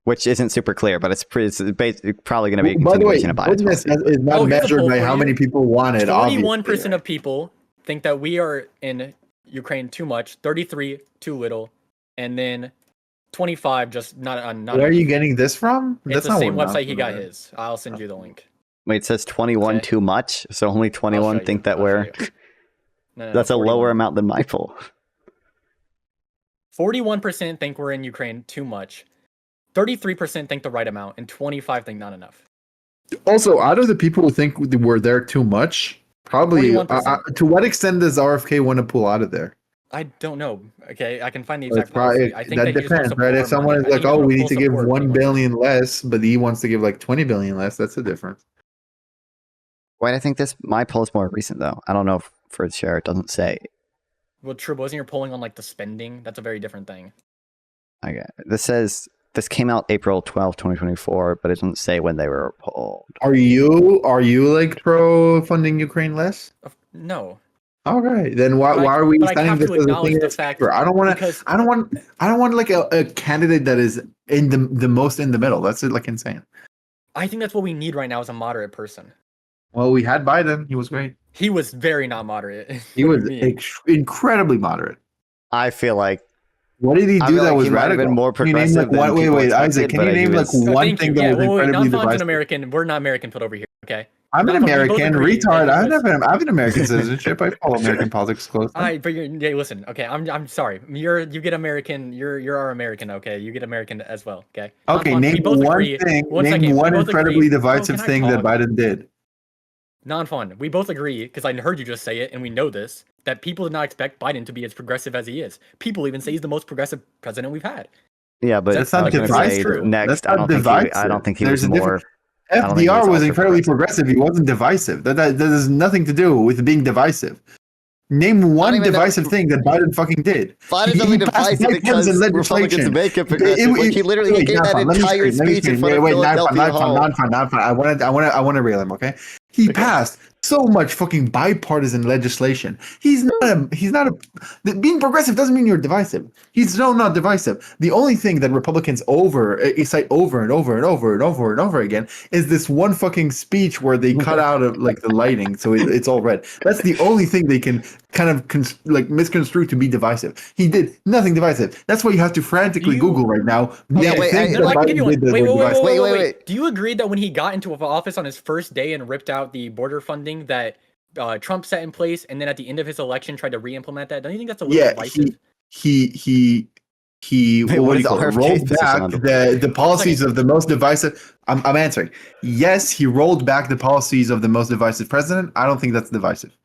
Which isn't super clear, but it's probably going to be a continuation of Biden's policy. Is not measured by how many people want it. 41% of people think that we are in Ukraine too much, 33 too little, and then 25 just not. Where are you getting this from? It's the same website he got his. I'll send you the link. Wait, it says 21 too much, so only 21 think that we're. No, that's 41. A lower amount than my poll. 41% think we're in Ukraine too much. 33% think the right amount, and 25% think not enough. Also, out of the people who think we're there too much, probably to what extent does RFK want to pull out of there? I don't know. Okay, I can find the exact. I think that depends, right? If someone is like, "Oh, we need to give 1 billion less," but he wants to give like 20 billion less, that's the difference. Wait, I think my poll is more recent though. I don't know if for share it doesn't say. Well, true. Wasn't your polling on like the spending? That's a very different thing. Okay, this came out April 12, 2024, but it doesn't say when they were polled. Are you like pro funding Ukraine less? No. Okay, then why are we signing this as a thing? I don't want like a candidate that is in the most in the middle. That's like insane. I think that's what we need right now is a moderate person. Well, we had Biden. He was great. He was very not moderate. He was incredibly moderate. I feel like. What did he do that was radical? Been more progressive wait, Isaac, can you name like one thing that was incredibly divisive? American. We're not American put over here, okay? I'm an American, retard. I have an American citizenship. I follow American politics closely. Alright, but listen, okay, I'm sorry. You get American, you're our American, okay? You get American as well, okay? Okay, name one incredibly divisive thing that Biden did. Non-fun. We both agree, because I heard you just say it, and we know this, that people did not expect Biden to be as progressive as he is. People even say he's the most progressive president we've had. Yeah, but that's not divisive. Next, I don't think he was more. FDR was incredibly progressive. He wasn't divisive. That has nothing to do with being divisive. Name one divisive thing that Biden fucking did. Biden's only divisive because Republicans make it progressive. He literally gave that entire speech in front of Philadelphia Hall. I want to reel him, okay? He passed so much fucking bipartisan legislation. Being progressive doesn't mean you're divisive. He's not divisive. The only thing that Republicans cite over and over again is this one fucking speech where they cut out of like the lighting, so it's all red. That's the only thing they can kind of misconstrue to be divisive. He did nothing divisive. That's why you have to frantically Google right now. Wait. Do you agree that when he got into office on his first day and ripped out the border funding that Trump set in place, and then at the end of his election tried to re-implement that? Don't you think that's a little divisive? He rolled back the policies of the most divisive. I'm answering. Yes, he rolled back the policies of the most divisive president. I don't think that's divisive.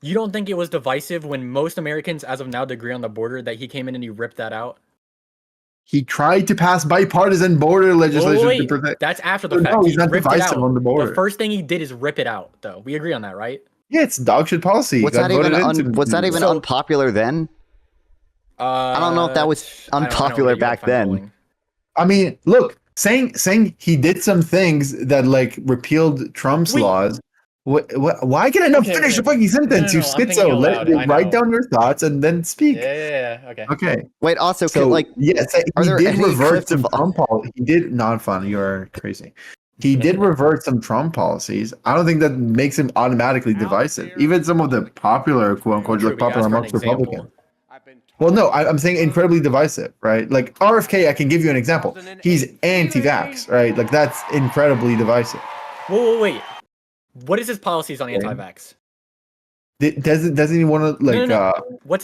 You don't think it was divisive when most Americans, as of now, agree on the border that he came in and he ripped that out? He tried to pass bipartisan border legislation to protect. That's after the fact. No, he's not divisive on the border. The first thing he did is rip it out, though. We agree on that, right? Yeah, it's dog shit policy. Was that even unpopular then? I don't know if that was unpopular back then. I mean, look, saying he did some things that like repealed Trump's laws. Why can I not finish the fucking sentence? You schizo. Write down your thoughts and then speak. Yeah. Okay. Wait. Also, yes, he did revert some Trump policy. He did Nonfon. You're crazy. He did revert some Trump policies. I don't think that makes him automatically divisive. Even some of the popular, quote unquote, like popular amongst Republicans. Well, no, I'm saying incredibly divisive, right? Like RFK, I can give you an example. He's anti-vax, right? Like that's incredibly divisive. Wait. What is his policies on anti-vax? Doesn't he want to like? No.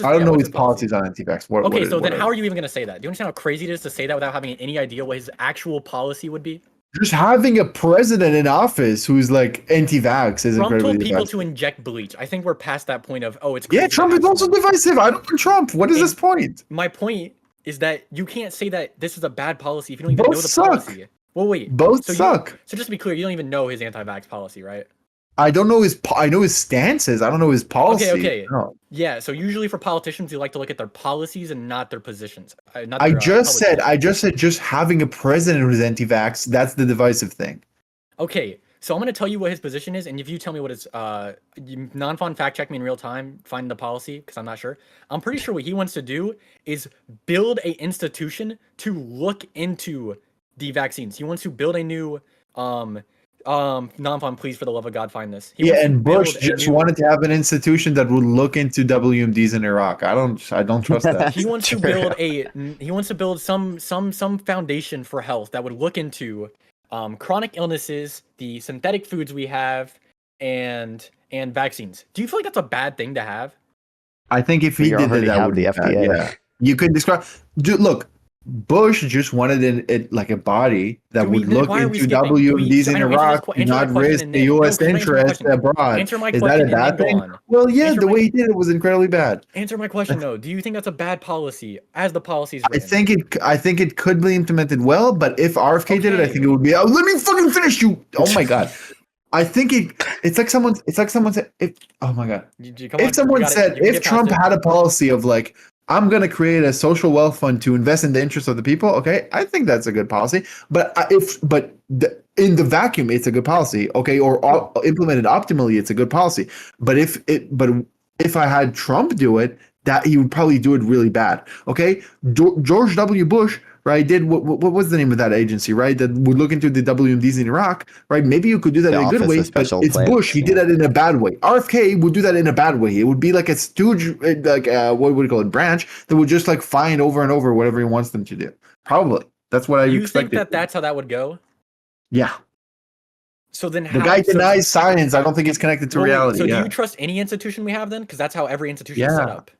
I don't know his policies on anti-vax. Then how are you even going to say that? Do you understand how crazy it is to say that without having any idea what his actual policy would be? Just having a president in office who's like anti-vax is incredibly divisive. Trump told people to inject bleach. I think we're past that point of it's crazy. Yeah, Trump is also divisive. I don't want Trump. What is this point? My point is that you can't say that this is a bad policy if you don't even know the policy. Well, wait. Both suck. So just to be clear, you don't even know his anti-vax policy, right? I don't know I know his stances. I don't know his policy. Okay. No. Yeah. So usually for politicians, you like to look at their policies and not their positions. I just said just having a president who's anti-vax. That's the divisive thing. Okay. So I'm going to tell you what his position is, and if you tell me what his Nonfon fact check me in real time, find the policy because I'm not sure. I'm pretty sure what he wants to do is build a institution to look into the vaccines. He wants to build a new Nonfon, please, for the love of God, find this. And Bush just wanted to have an institution that would look into WMDs in Iraq. I don't trust that. He wants to build some foundation for health that would look into chronic illnesses, the synthetic foods we have, and vaccines. Do you feel like that's a bad thing to have? I think if he did that would be the FDA. Yeah. You could describe. Look. Bush just wanted it like a body that would look into WMDs in Iraq, not risk the U.S. interest abroad. Is that a bad thing? Well, yeah, the way he did it was incredibly bad. Answer my question, though. Do you think that's a bad policy as the policies? I think it could be implemented well, but if RFK did it, I think it would be. Let me fucking finish you. Oh my god. I think it's like someone said. Oh my god. If someone said if Trump had a policy of like I'm going to create a social wealth fund to invest in the interests of the people. Okay, I think that's a good policy. But in the vacuum, it's a good policy. Okay, or implemented optimally, it's a good policy. But if I had Trump do it, that he would probably do it really bad. Okay, George W. Bush, right, did what was the name of that agency, right, that would look into the WMDs in Iraq, right? Maybe you could do that in a good way, but it's Bush. He did that in a bad way. RFK would do that in a bad way. It would be like a stooge, like what would you call it, branch that would just like find over and over whatever he wants them to do. Probably that's what I expected. You think that's how that would go? Yeah. So then the guy denies science. I don't think it's connected to reality. So do you trust any institution we have then? Because that's how every institution is set up.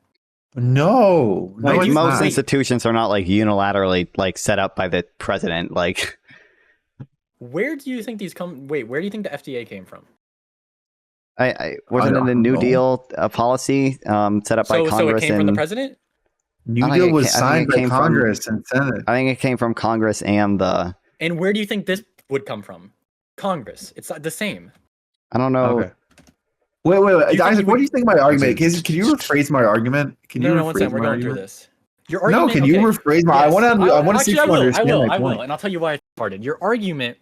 No, most institutions are not like unilaterally like set up by the president. Like, where do you think these come? Wait, where do you think the FDA came from? I wasn't it a New Deal policy set up by Congress? So it came from the president? New Deal was signed by Congress and Senate. I think it came from Congress and the. And where do you think this would come from? Congress. It's the same. I don't know. Okay. Wait, Isaac, what do you think my argument? Can you rephrase my argument? No, one second. We're going through this. Your argument, no, can you rephrase my? Yes. I want to see if you understand. I will, and I'll tell you why I started. Your argument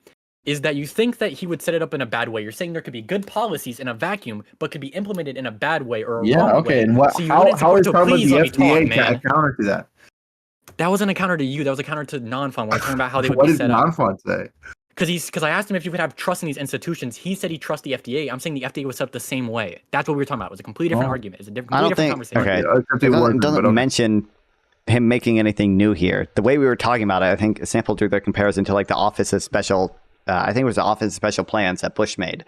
is that you think that he would set it up in a bad way. You're saying there could be good policies in a vacuum, but could be implemented in a bad way or a wrong way. And what? So how is probably the FDA counter to that? That wasn't a counter to you. That was a counter to Nonfon. We're talking about how they would be set up. What did Nonfon say? Because I asked him if you would have trust in these institutions. He said he trusts the FDA. I'm saying the FDA was set up the same way. That's what we were talking about. It was a completely different argument. It's a completely different conversation. Okay. It doesn't mention him making anything new here. The way we were talking about it, I think Sample drew the comparison to like the Office of Special, I think it was the Office of Special Plans that Bush made.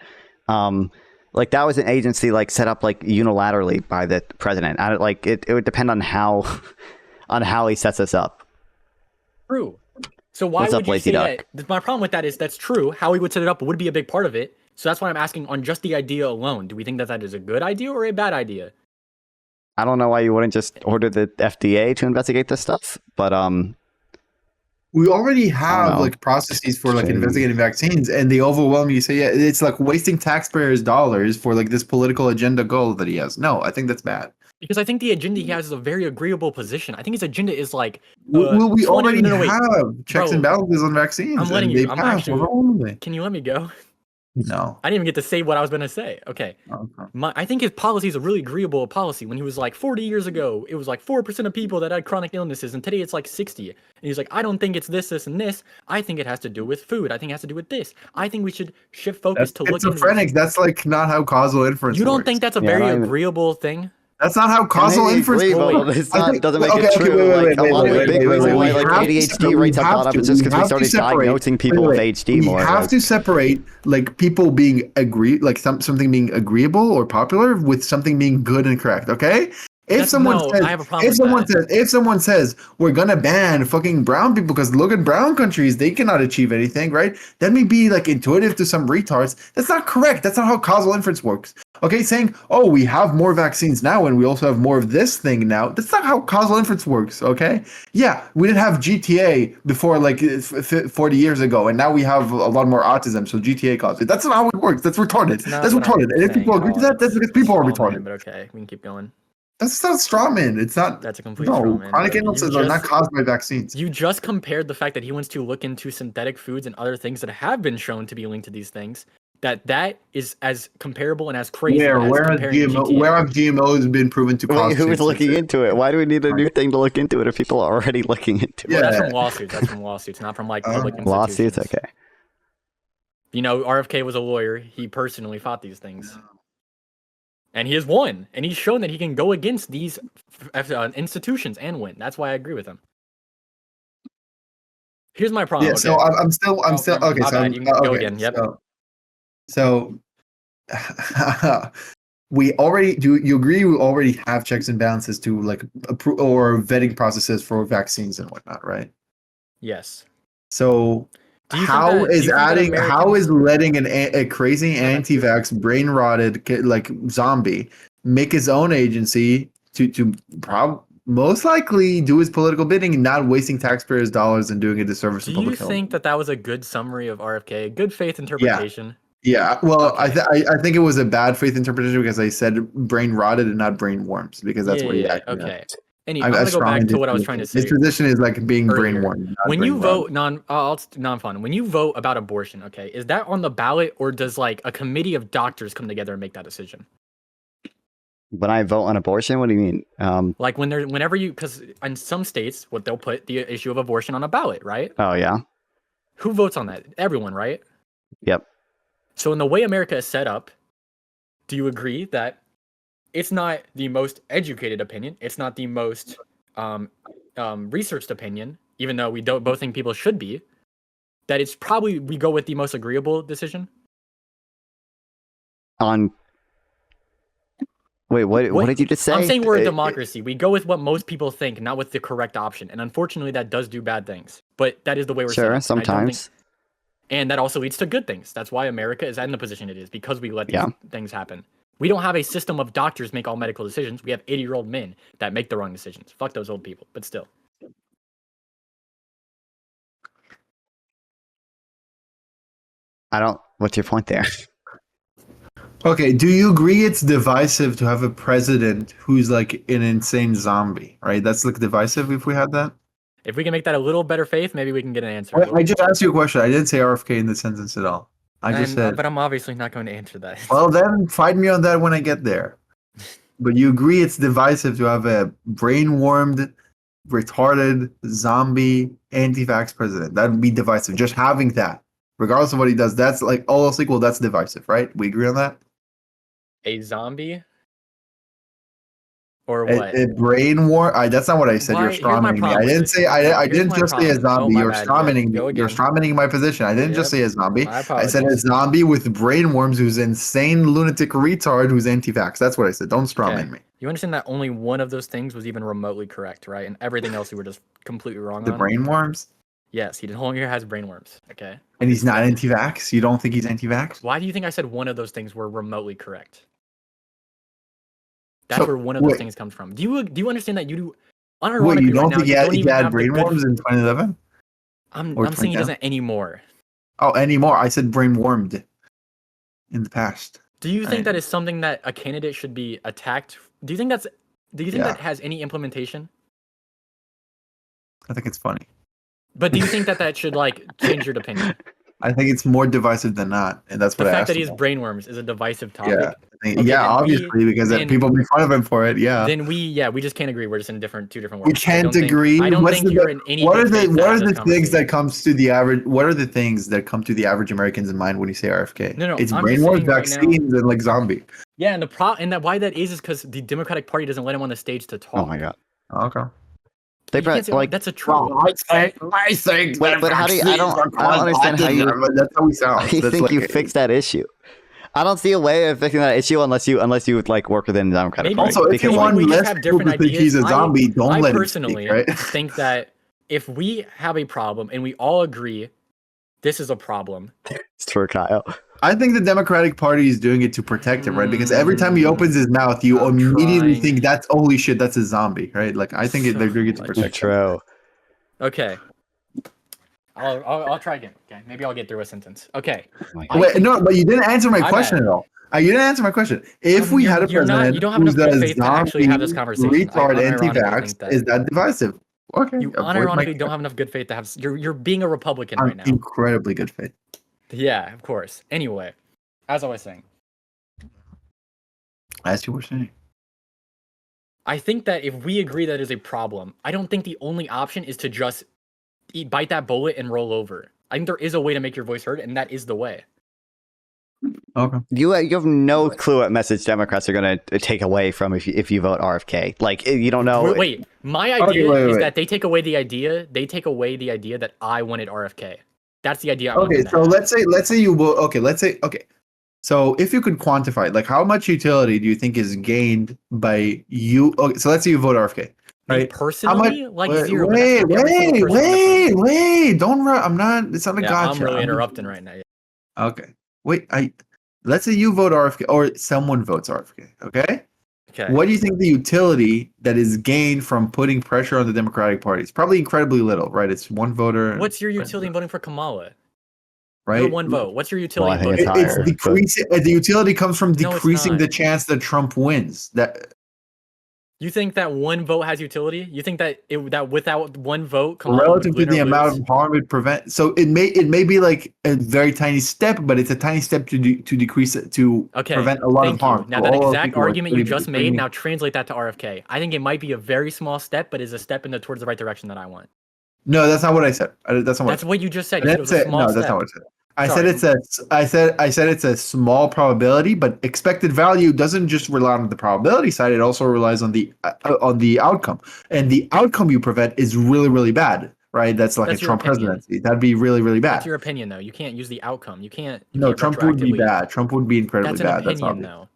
Like that was an agency like set up like unilaterally by the president. It would depend on how he sets us up. True. So why would you say that? My problem with that is that's true. How he would set it up would be a big part of it. So that's why I'm asking on just the idea alone. Do we think that is a good idea or a bad idea? I don't know why you wouldn't just order the FDA to investigate this stuff, but we already have like processes for like investigating vaccines, and they overwhelmingly say, yeah, it's like wasting taxpayers' dollars for like this political agenda goal that he has. No, I think that's bad. Because I think the agenda he has is a very agreeable position. I think his agenda is like... we already have checks and balances on vaccines. I'm letting you... Can you let me go? No. I didn't even get to say what I was going to say. Okay. I think his policy is a really agreeable policy. When he was like 40 years ago, it was like 4% of people that had chronic illnesses, and today it's like 60. And he's like, I don't think it's this, and this. I think it has to do with food. I think it has to do with this. I think we should shift focus to look into... That's like not how causal inference You don't works. Think that's a very agreeable thing? That's not how causal inference works. It doesn't make it true. A lot of the big reason why like ADHD rates have gone up is just because we started diagnosing people with HD more. We have to separate like people being something being agreeable or popular with something being good and correct. Okay. If someone says we're gonna ban fucking brown people because look at brown countries, they cannot achieve anything, right? That may be like intuitive to some retards. That's not correct. That's not how causal inference works. Okay, saying, oh, we have more vaccines now and we also have more of this thing now. That's not how causal inference works, okay? Yeah, we didn't have GTA before like 40 years ago, and now we have a lot more autism, so GTA caused it. That's not how it works. That's retarded. That's retarded. And if people agree to that, that's because people are retarded. But okay, we can keep going. That's not strawman. It's not. That's a complete strawman. Chronic illnesses are not caused by vaccines. You just compared the fact that he wants to look into synthetic foods and other things that have been shown to be linked to these things. That is as comparable and as crazy. Where have GMOs been proven to cause? Who is looking into it? Why do we need a new thing to look into it if people are already looking into it? Well, that's from lawsuits. That's from lawsuits, not from like public institutions. Lawsuits, okay. You know, RFK was a lawyer. He personally fought these things. And he has won, and he's shown that he can go against these institutions and win. That's why I agree with him. Here's my problem. Yeah, so I'm still okay. So you can go again. Yep. So we already do. You agree? We already have checks and balances to like or vetting processes for vaccines and whatnot, right? Yes. So. How is letting a crazy anti-vax brain rotted like zombie make his own agency to most likely do his political bidding and not wasting taxpayers' dollars and doing a disservice to public health? Do you think that was a good summary of RFK, good faith interpretation? Yeah. Well, okay. I think it was a bad faith interpretation because I said brain rotted and not brain worms because that's what he actually okay. I'm gonna go back to what I was trying to say. His position is like being brainwashed. When you vote non-fun, when you vote about abortion, okay, is that on the ballot or does like a committee of doctors come together and make that decision? When I vote on abortion, what do you mean? Like whenever you, because in some states, what they'll put the issue of abortion on a ballot, right? Oh yeah. Who votes on that? Everyone, right? Yep. So in the way America is set up, do you agree that it's not the most educated opinion? It's not the most researched opinion, even though we don't both think people should be. That it's probably we go with the most agreeable decision. Wait, what did you just say? I'm saying we're a democracy. We go with what most people think, not with the correct option. And unfortunately, that does do bad things. But that is the way we're set up. Sure, sometimes. And that also leads to good things. That's why America is in the position it is, because we let these things happen. We don't have a system of doctors make all medical decisions. We have 80-year-old men that make the wrong decisions. Fuck those old people, but still. What's your point there? Okay, do you agree it's divisive to have a president who's like an insane zombie, right? That's like divisive if we had that? If we can make that a little better faith, maybe we can get an answer. I just asked you a question. I didn't say RFK in the sentence at all. I just said... But I'm obviously not going to answer that. Well, then fight me on that when I get there. But you agree it's divisive to have a brain-warmed, retarded, zombie, anti-vax president. That would be divisive. Just having that, regardless of what he does, that's like all else equal, that's divisive, right? We agree on that? A zombie? Or what? A brain war? That's not what I said. You're strawmanning me. I didn't say. I didn't just say a zombie. You're strawmanning me. You're strawmanning my position. I didn't just say a zombie. I said a zombie with brain worms who's insane, lunatic retard who's anti-vax. That's what I said. Don't strawman me. You understand that only one of those things was even remotely correct, right? And everything else you were just completely wrong on. The brain worms? Yes, he no longer has brain worms. Okay. And he's not anti-vax? You don't think he's anti-vax? Why do you think I said one of those things were remotely correct? That's where one of those things comes from. Do you understand that you do? Wait, you don't think he had brain worms in 2011? I'm saying he doesn't anymore. Oh, anymore? I said brain wormed in the past. Do you think that is something that a candidate should be attacked? Do you think that has any implementation? I think it's funny. But do you think that should like change your opinion? I think it's more divisive than not, and that's what I asked. The fact that he has brain worms is a divisive topic. Yeah, obviously, because people make fun of him for it. Yeah. Then we just can't agree. We're just in two different worlds. We can't agree. I don't think you're in any. What are the things that comes to the average? What are the things that come to the average Americans in mind when you say RFK? No, it's brain worms, vaccines, and like zombie. Yeah, and why that is because the Democratic Party doesn't let him on the stage to talk. Oh my god. Okay. They like that's a troll. I think. But how do you? I don't understand how you. That's how we sound. I think you fix that issue. I don't see a way of fixing that issue unless you like work within the Democratic Party. Also, if you want less people to think he's a zombie, don't let him speak, right? I personally think that if we have a problem and we all agree this is a problem. It's for Kyle. I think the Democratic Party is doing it to protect him, right? Because every time he opens his mouth, you immediately think that's holy shit, that's a zombie, right? Like I think they're doing it to protect him. True. Okay. I'll try again. Okay, maybe I'll get through a sentence. Okay. Wait, no, but you didn't answer my question at all. You didn't answer my question. If we had a president you don't have enough good faith to actually have this conversation. Retard anti-vax, is that divisive? Okay. You unironically don't have enough good faith to have. You're being a Republican right now. Incredibly good faith. Yeah, of course. Anyway, as I was saying. As you were saying. I think that if we agree that is a problem, I don't think the only option is to just bite that bullet and roll over. I think there is a way to make your voice heard, and that is the way. Okay. You have no clue what message Democrats are going to take away from if you vote RFK. Like you don't know. Wait. My idea is that they take away the idea. They take away the idea that I wanted RFK. That's the idea. Okay, so let's say you will. Okay. So if you could quantify, like, how much utility do you think is gained by you? Okay, so let's say you vote RFK. Right. Personally, like zero. Wait! Don't run. I'm not. It's not a gotcha. I'm really interrupting right now. Yeah. Okay. Wait. Let's say you vote RFK, or someone votes RFK. Okay. Okay. What do you think the utility that is gained from putting pressure on the Democratic Party? It's probably incredibly little, right? It's one voter. What's your utility in voting for Kamala? Right. You're one vote. What's your utility? Well, it's decreasing. The utility comes from decreasing the chance that Trump wins. That. You think that one vote has utility? You think that that without one vote, Kamala relative would to the amount lose? of harm it prevent, so it may be like a very tiny step, but it's a tiny step to decrease it to prevent a lot of harm. Now that exact argument you just made, now translate that to RFK. I think it might be a very small step, but is a step towards the right direction that I want. No, that's not what I said. That's what you just said. You said it was a small step. That's not what I said. I said it's a small probability, but expected value doesn't just rely on the probability side. It also relies on the outcome, and the outcome you prevent is really, really bad, right? That's like a Trump presidency. That'd be really, really bad. That's your opinion, though. You can't use the outcome. You can't. Trump would be bad. Trump would be incredibly bad. That's an opinion,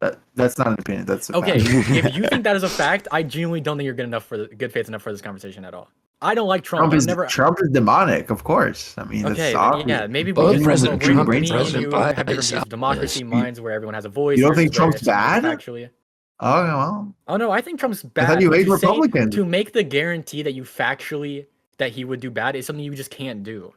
though. That's not an opinion. That's a okay. fact. If you think that is a fact, I genuinely don't think you're good faith enough for this conversation at all. I don't like Trump. Trump is demonic, of course. I mean, okay, yeah, maybe President Trump have different views of democracy, minds where everyone has a voice. You don't think Trump's bad? Actually. Oh well. Oh no, I think Trump's bad. I thought you hate Republicans. To make the guarantee that you factually that he would do bad is something you just can't do.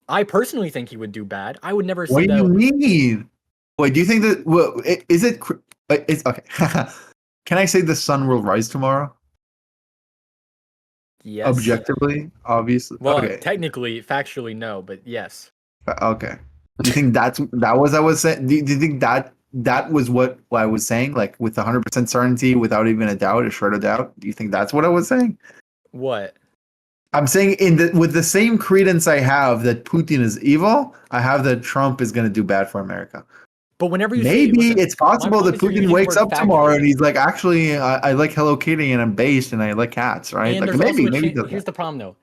I personally think he would do bad. I would never say that. What do you mean? Wait, do you think that? Well, is it? It's okay. Can I say the sun will rise tomorrow? Yes. Objectively, obviously. Well, okay. Technically, factually, no, but yes. Okay. Do you think that was I was saying? Do you think that was what I was saying? Like with 100% certainty, without even a doubt, a shred of doubt. Do you think that's what I was saying? What? I'm saying with the same credence I have that Putin is evil, I have that Trump is going to do bad for America. But whenever you it's possible that Putin wakes up tomorrow and he's like, actually, I like Hello Kitty and I'm based and I like cats, right? And like maybe. Here's the problem though.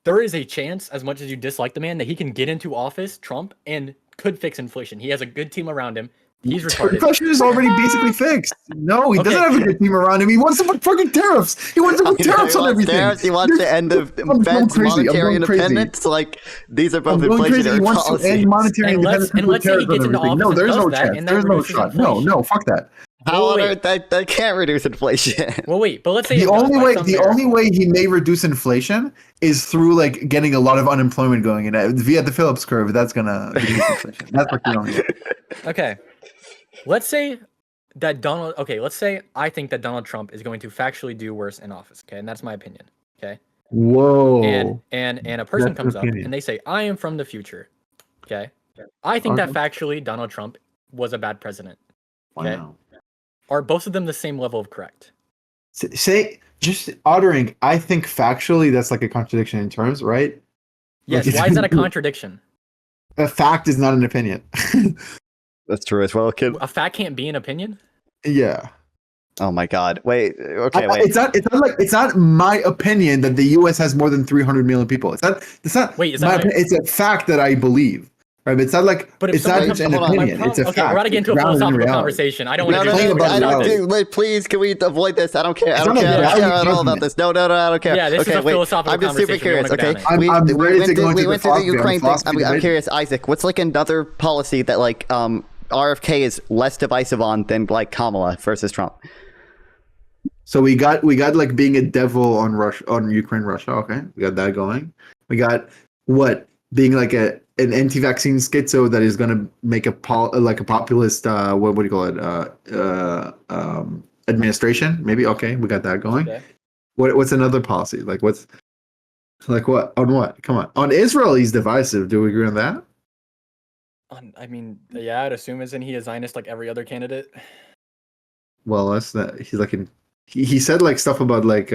There is a chance, as much as you dislike the man, that he can get into office, Trump, and could fix inflation. He has a good team around him. He's retarded. Inflation is already basically fixed. No, he doesn't have a good team around him. He wants to put fucking tariffs. He wants to put tariffs on everything. Tariffs. He wants to end the Fed's monetary independence. Like these are both inflationary He wants to end monetary independence. And let's say he gets into office. No, there's no chance. There's no shot. No, fuck that. How on earth that can't reduce inflation? Well, wait, but let's say the only way he may reduce inflation is through like getting a lot of unemployment going in via the Phillips curve. That's gonna reduce inflation. That's what the only way. Okay. Let's say I think that Donald Trump is going to factually do worse in office, okay? And that's my opinion, okay? Whoa. And a person comes up and they say, I am from the future, okay? I think that factually Donald Trump was a bad president, okay? Wow. Are both of them the same level of correct? Say, just uttering, I think factually that's like a contradiction in terms, right? Yes, why is that a contradiction? A fact is not an opinion. That's true as well, kid. A fact can't be an opinion? Yeah. Oh my God! Wait. Okay. Wait. It's not my opinion that the U.S. has more than 300 million people. It's not. Wait, is my that opinion. It's a fact that I believe. Right? It's not like. But it's not an opinion. It's a fact. Okay, we're about to get into a philosophical conversation. I don't want to do this. Wait, please, can we avoid this? I don't care. I don't care at all about this. No, I don't care. Yeah, this is a philosophical conversation. I'm just super curious. Okay, I'm ready to go into the Ukraine thing. I'm curious, Isaac. What's like another policy that like RFK is less divisive on than like Kamala versus Trump? So we got like being a devil on Ukraine, Russia. Okay, we got that going. We got what being like an anti-vaccine schizo that is going to make a populist what do you call it administration maybe. Okay, we got that going. Okay. What's another policy like? What's like what on what? Come on Israel. He's divisive. Do we agree on that? I mean, yeah, I'd assume isn't he a Zionist like every other candidate? Well, that's that. He's like he said like stuff about like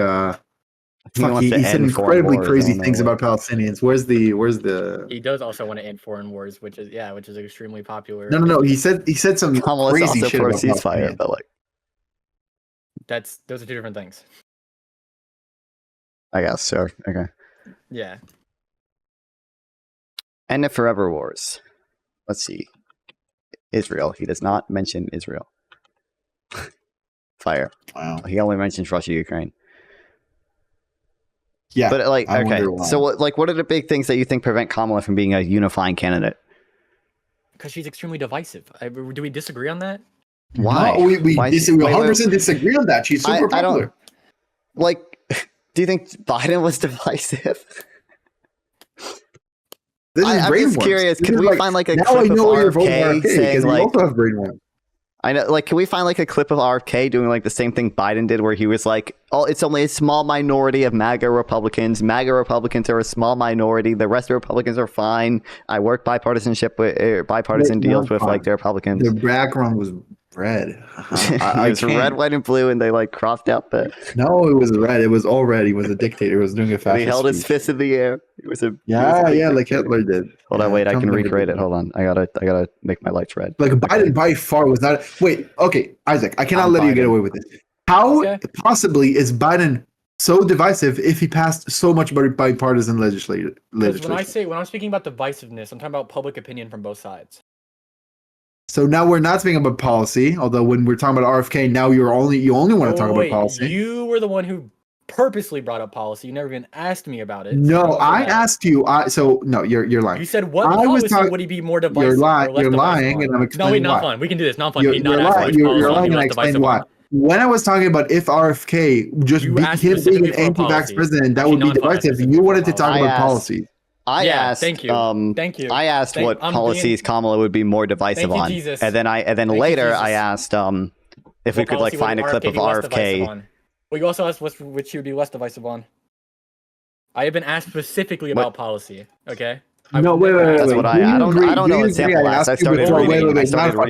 he said incredibly crazy things about Palestinians. Where's the? He does also want to end foreign wars, which is extremely popular. No. He said some crazy shit about ceasefire, but like those are two different things. I guess so. Okay. Yeah. End of forever wars. Let's see. Israel. He does not mention Israel. Fire. Wow. He only mentions Russia, Ukraine. Yeah. But like, okay. So what are the big things that you think prevent Kamala from being a unifying candidate? Because she's extremely divisive. Do we disagree on that? Why? No, we 100% disagree on that. She's super popular. Do you think Biden was divisive? I'm just curious. Can we find like a clip of RFK saying like? Also have brainworms. I know. Like, can we find like a clip of RFK doing like the same thing Biden did, where he was like, "Oh, it's only a small minority of MAGA Republicans. MAGA Republicans are a small minority. The rest of Republicans are fine. I work bipartisan deals with like the Republicans." The background was red. It was red, white, and blue, and they like crossed out the. No, it was red. It was all red. He was a dictator. He was doing a fascist. He held his speech. fist in the air. It was a like Hitler did. Hold on, wait. I can recreate it. Hold on. I gotta make my lights red. Like Biden by far was not. Wait, okay, Isaac. I cannot let you get away with this. How possibly is Biden so divisive if he passed so much bipartisan legislation? When I'm speaking about divisiveness, I'm talking about public opinion from both sides. So now we're not speaking about policy, although when we're talking about RFK, now you only want to talk about policy. You were the one who purposely brought up policy. You never even asked me about it. No, I asked you. No, you're lying. You said what policy would he be more divisive? You're lying, and I'm explaining why. Nonfon. We can do this. Nonfon. You're lying, and I explain why. When I was talking about if RFK just him being an anti-vax president, that would be divisive. You wanted to talk about policy. I asked. Thank you. I asked what policies Kamala would be more divisive on, and then later I asked if we could like find a clip of RFK. Well, you also asked which he would be less divisive on. I have been asked specifically about policy. Okay. No, wait. That's what I don't know what sample asked. I started reading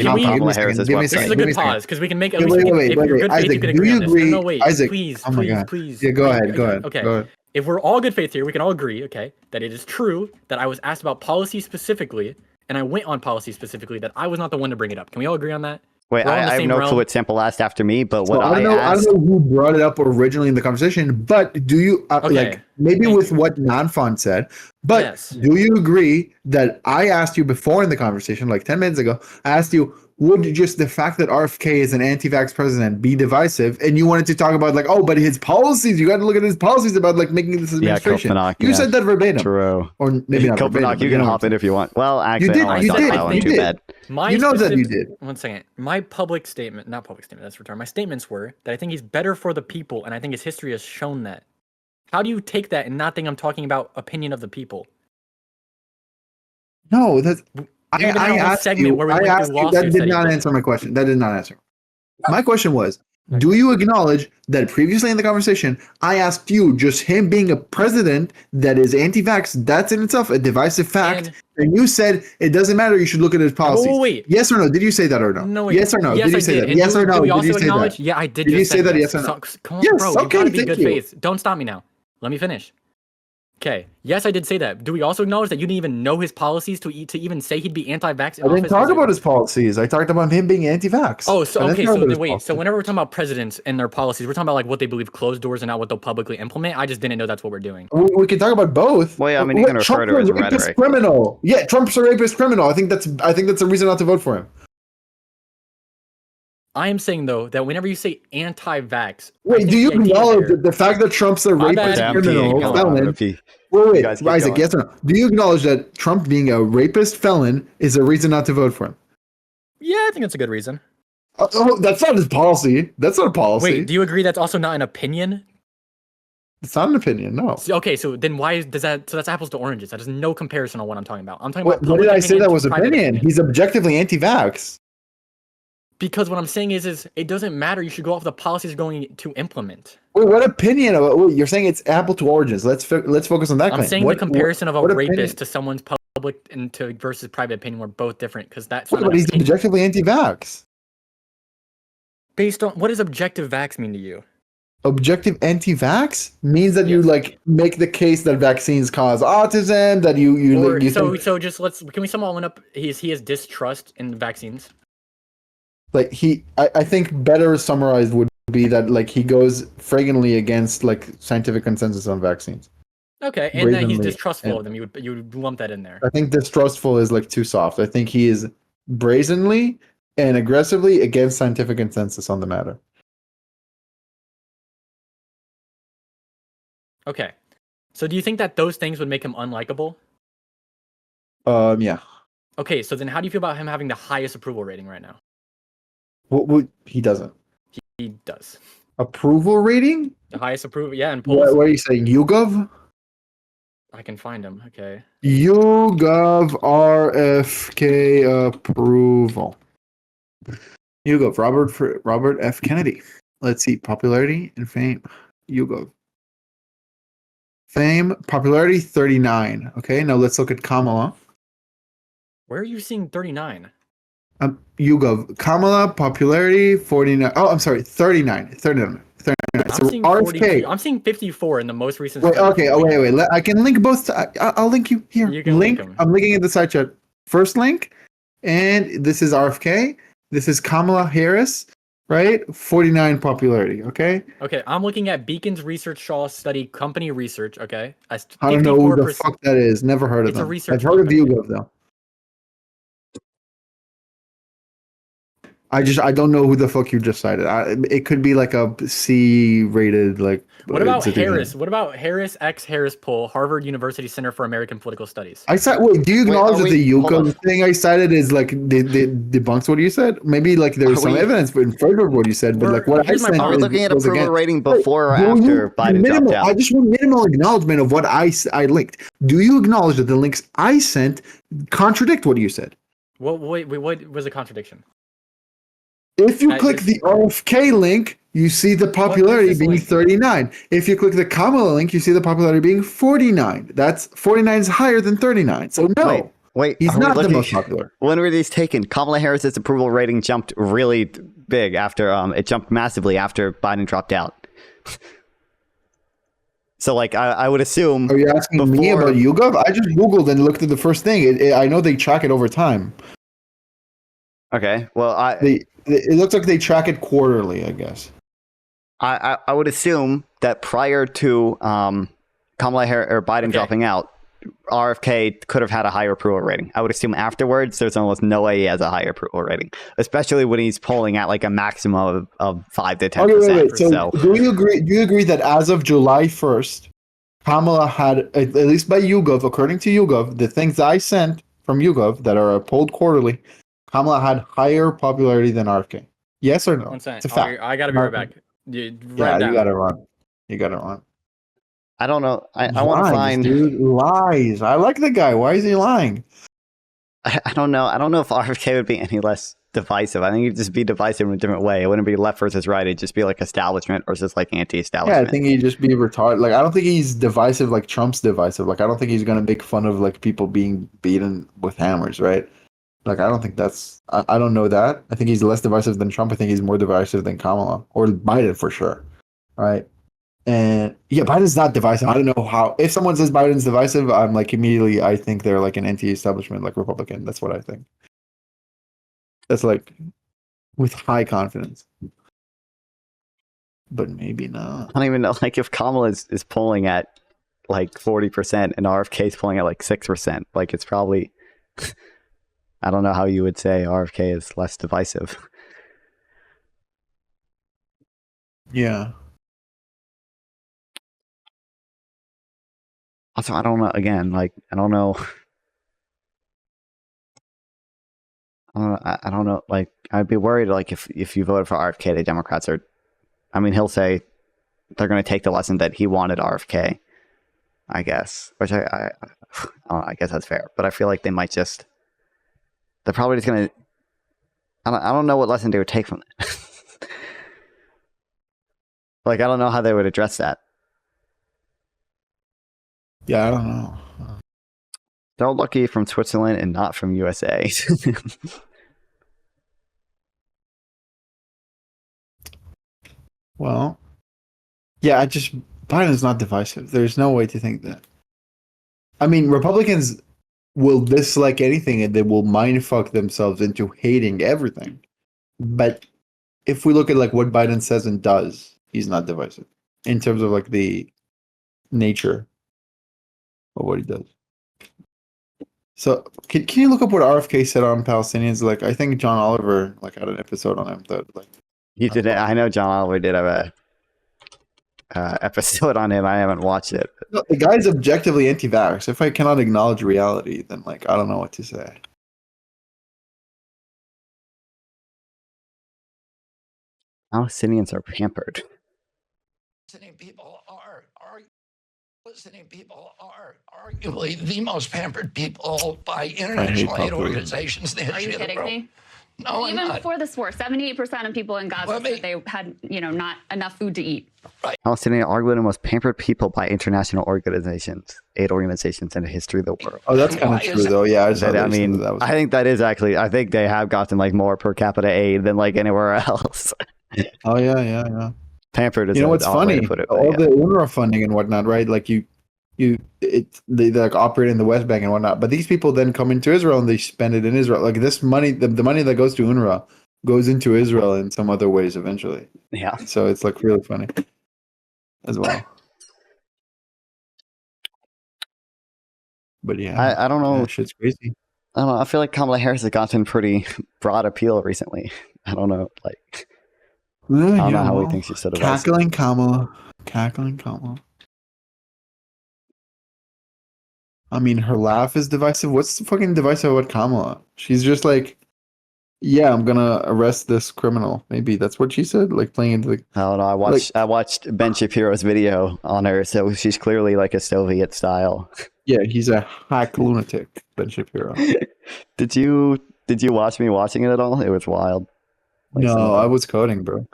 Kamala Harris's website. This is a good pause because we can make at least. If you're good faith, you can agree on this. No, wait. Isaac, please. Yeah, go ahead. Okay. If we're all good faith here, we can all agree, okay, that it is true that I was asked about policy specifically, and I went on policy specifically, that I was not the one to bring it up. Can we all agree on that? Wait, I have no clue what sample asked after me, but what I don't know who brought it up originally in the conversation, but do you, what Nonfon said, but do you agree that I asked you before in the conversation, like 10 minutes ago, I asked you, would just the fact that RFK is an anti-vax president be divisive? And you wanted to talk about like, but his policies, you got to look at his policies about like making this administration. You said that verbatim. True. Or maybe not verbatim. You can hop in if you want. Well, actually, you did. You know that you did. One second. My that's retarded. My statements were that I think he's better for the people, and I think his history has shown that. How do you take that and not think I'm talking about opinion of the people? No, that's... I asked you, that did not answer my question. That did not answer. My question was, do you acknowledge that previously in the conversation, I asked you just him being a president that is anti-vax, that's in itself a divisive fact, and you said it doesn't matter, you should look at his policies. Oh, wait. Yes or no? Did you say that or no? No, yes or no? Yes, did you say that? Yes or no? Did you say that? Yeah, I did. Did you say that? Yes or no? Come on, bro. You gotta be good faith. Don't stop me now. Let me finish. Okay. Yes, I did say that. Do we also acknowledge that you didn't even know his policies to even say he'd be anti-vax? I didn't talk about his policies. I talked about him being anti-vax. Oh, so okay. So wait. So whenever we're talking about presidents and their policies, we're talking about like what they believe closed doors and not what they'll publicly implement. I just didn't know that's what we're doing. We can talk about both. Well, yeah, I mean, you can refer to it as rhetoric. Criminal. Yeah, Trump's a rapist criminal. I think that's a reason not to vote for him. I am saying though that whenever you say anti-vax, wait, do you acknowledge that the fact that Trump's a rapist criminal felon? Wait, Isaac, yes or no? Do you acknowledge that Trump being a rapist felon is a reason not to vote for him? Yeah, I think that's a good reason. That's not his policy. That's not a policy. Wait, do you agree that's also not an opinion? It's not an opinion, no. Okay, so then why does that? So that's apples to oranges. That is no comparison on what I'm talking about. I'm talking about. What did I say that was opinion? He's objectively anti-vax. Because what I'm saying is it doesn't matter. You should go off the policies you're going to implement. Wait, what opinion? You're saying it's apple to oranges. Let's focus on that. I'm saying the comparison of a rapist to someone's public and to versus private opinion were both different because that's. But he's objectively anti-vax. Based on what does objective vax mean to you? Objective anti-vax means that you like make the case that vaccines cause autism. That you so just can we sum all up? He has distrust in vaccines. Like I think better summarized would be that like he goes flagrantly against like scientific consensus on vaccines. Okay, and then he's distrustful of them. You would lump that in there. I think distrustful is like too soft. I think he is brazenly and aggressively against scientific consensus on the matter. Okay, so do you think that those things would make him unlikable? Yeah. Okay, so then how do you feel about him having the highest approval rating right now? What he doesn't. He does. Approval rating? The highest approval, yeah. And polls. What are you saying? YouGov? I can find him. Okay. YouGov RFK approval. YouGov, Robert F. Kennedy. Let's see, popularity and fame. YouGov. Fame, popularity 39. Okay, now let's look at Kamala. Where are you seeing 39? YouGov. Kamala, popularity 49. Oh, I'm sorry, 39. 39. I'm seeing RFK. 42. I'm seeing 54 in the most recent. Wait, okay. Oh, wait. I can link both. I'll link you here. You can link them. I'm linking in the side chat. First link, and this is RFK. This is Kamala Harris, right? 49 popularity. Okay. Okay, I'm looking at Beacon's Research Shaw Study Company Research. Okay, I don't know who the fuck that is. Never heard of them. It's a research. I've heard of YouGov though. I don't know who the fuck you just cited. It could be like a C rated like. What about Harris? What about Harris X Harris poll, Harvard University Center for American Political Studies? Wait, do you acknowledge that the YouGov thing I cited is like debunks what you said? Maybe like there's some evidence in favor of what you said, but like what I said. Are we looking at approval rating before or after Biden dropped out? I just want minimal acknowledgement of what I linked. Do you acknowledge that the links I sent contradict what you said? Wait, what was a contradiction? If you click the RFK link, you see the popularity being 39. If you click the Kamala link, you see the popularity being 49. That's 49 is higher than 39. So no, wait, he's not the most popular. When were these taken? Kamala Harris's approval rating jumped really big after it jumped massively after Biden dropped out. So like I would assume. Are you asking me about YouGov? I just Googled and looked at the first thing. I know they track it over time. Okay, well it looks like they track it quarterly, I guess. I would assume that prior to Kamala Harris or Biden dropping out, RFK could have had a higher approval rating. I would assume afterwards, there's almost no way he has a higher approval rating, especially when he's polling at like a maximum of 5 to 10%. Wait. So do you agree that as of July 1st, Kamala had, at least by YouGov, according to YouGov, the things I sent from YouGov that are polled quarterly, Kamala had higher popularity than RFK. Yes or no? It's a fact. I gotta be right back. You gotta run. I don't know. I want to find lies. I like the guy. Why is he lying? I don't know. I don't know if RFK would be any less divisive. I think he'd just be divisive in a different way. It wouldn't be left versus right. It'd just be like establishment versus like anti-establishment. Yeah, I think he'd just be retarded. Like I don't think he's divisive like Trump's divisive. Like I don't think he's gonna make fun of like people being beaten with hammers, right? Like, I don't think that's... I don't know that. I think he's less divisive than Trump. I think he's more divisive than Kamala. Or Biden, for sure. Right? And, yeah, Biden's not divisive. I don't know how... If someone says Biden's divisive, I'm like, immediately, I think they're like an anti-establishment, like Republican. That's what I think. That's like, with high confidence. But maybe not. I don't even know, like, if Kamala is polling at, like, 40% and RFK is polling at, like, 6%, like, it's probably... I don't know how you would say RFK is less divisive. Yeah. Also, I don't know. Again, like I don't know. I don't know. Like I'd be worried. Like if you voted for RFK, the Democrats are. I mean, he'll say they're going to take the lesson that he wanted RFK. I guess, which I guess that's fair. But I feel like they might just. They're probably just gonna. I don't know what lesson they would take from that. Like I don't know how they would address that. Yeah, I don't know. They're lucky from Switzerland and not from USA. Well, yeah, Biden's not divisive. There's no way to think that. I mean, Republicans will dislike anything and they will mindfuck themselves into hating everything. But if we look at like what Biden says and does, he's not divisive in terms of like the nature of what he does. So can you look up what RFK said on Palestinians? Like I think John Oliver like had an episode on him that like he did it. I know John Oliver did have a episode on him. I haven't watched it. No, the guy's objectively anti-vax. If I cannot acknowledge reality, then like I don't know what to say. Palestinians are pampered. People are arguably the most pampered people by international aid organizations. Are you kidding me? No, I'm Even not. before this war, 78% of people in Gaza said they had, not enough food to eat. Palestinians are arguably the most pampered people by international organizations, aid organizations in the history of the world. Oh, that's kind of true, though. Yeah, I think that is actually. I think they have gotten like more per capita aid than like anywhere else. Oh yeah. Pampered is what's funny? To put it, all the UNRWA funding and whatnot, right? Like they like operate in the West Bank and whatnot. But these people then come into Israel and they spend it in Israel. Like this money, the money that goes to UNRWA goes into Israel in some other ways eventually. Yeah. So it's like really funny as well. But yeah, I don't know. Shit's crazy. I don't know. I feel like Kamala Harris has gotten pretty broad appeal recently. I don't know. Like, I don't know how we think she's so divisive. Cackling Kamala. I mean, her laugh is divisive. What's the fucking divisive about Kamala? She's just like, yeah, I'm gonna arrest this criminal. Maybe that's what she said. Like playing into the. I don't know. I watched Ben Shapiro's video on her, so she's clearly like a Soviet style. Yeah, he's a hack lunatic, Ben Shapiro. Did you watch me watching it at all? It was wild. Like, no, I was coding, bro.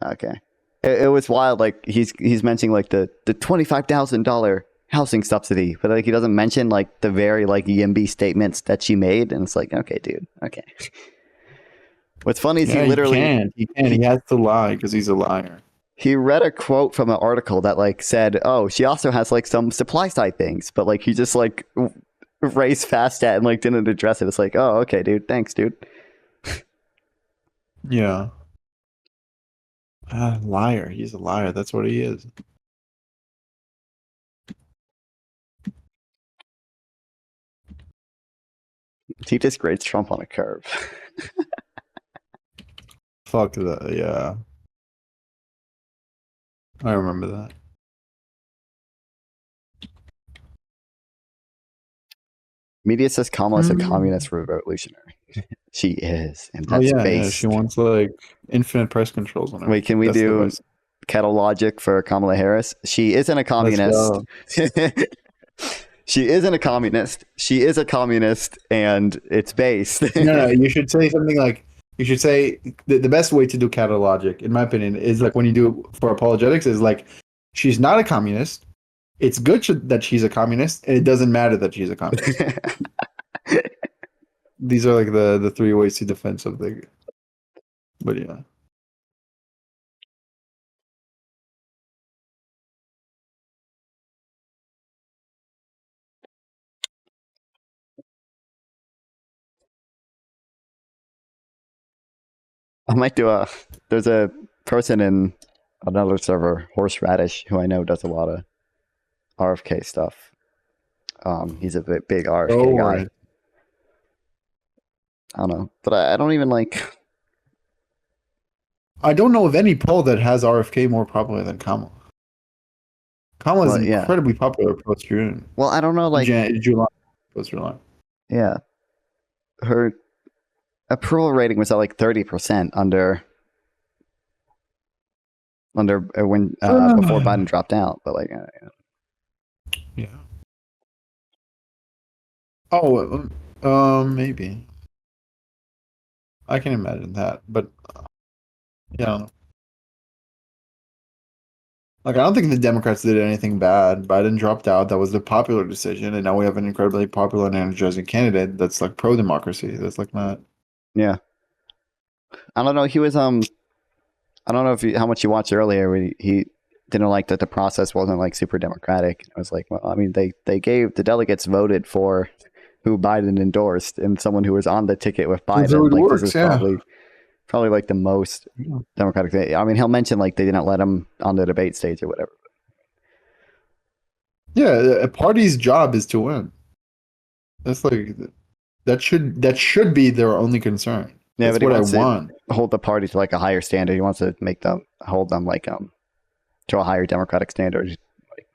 Okay, it was wild. Like he's mentioning like the $25,000 housing subsidy, but like he doesn't mention like the very like YIMBY statements that she made, and it's like, okay, dude, okay. What's funny is he literally he has to lie because he's a liar. He read a quote from an article that like said, "Oh, she also has like some supply side things," but like he just like raced past that and like didn't address it. It's like, oh, okay, dude, thanks, dude. Yeah. Liar. He's a liar. That's what he is. He just grades Trump on a curve. Fuck that. Yeah. I remember that. Media says Kamala is a communist revolutionary. She is, and that's based. Yeah. She wants like infinite price controls on her. Wait, can we do kettle logic for Kamala Harris? She isn't a communist. She isn't a communist. She is a communist, and it's based. No, you should say something like, you should say the best way to do kettle logic, in my opinion, is like when you do it for apologetics, is like, she's not a communist. It's good that she's a communist, and it doesn't matter that she's a communist. These are like the three ways to defend something. But yeah. I might do there's a person in another server, Horseradish, who I know does a lot of RFK stuff. He's a big RFK guy. Right. I don't know, but I don't even like. I don't know of any poll that has RFK more popular than Kamala. Kamala is incredibly popular post-June. Well, I don't know, like July, post-July. Yeah, her approval rating was at like 30% under when before Biden dropped out, but like yeah. Oh, maybe. I can imagine that, but yeah. Like, I don't think the Democrats did anything bad. Biden dropped out. That was the popular decision, and now we have an incredibly popular and energizing candidate that's like pro-democracy. That's like not. Yeah. I don't know. He was I don't know how much you watched earlier. He didn't like that the process wasn't like super democratic. I was like, well, I mean, they gave the delegates voted for who Biden endorsed, and someone who was on the ticket with Biden. Like, works, this is probably like the most democratic thing. I mean, he'll mention like they didn't let him on the debate stage or whatever. Yeah, a party's job is to win. That's like that should be their only concern. Yeah, that's but what I want. Hold the party to like a higher standard. He wants to hold them like to a higher democratic standard. Like,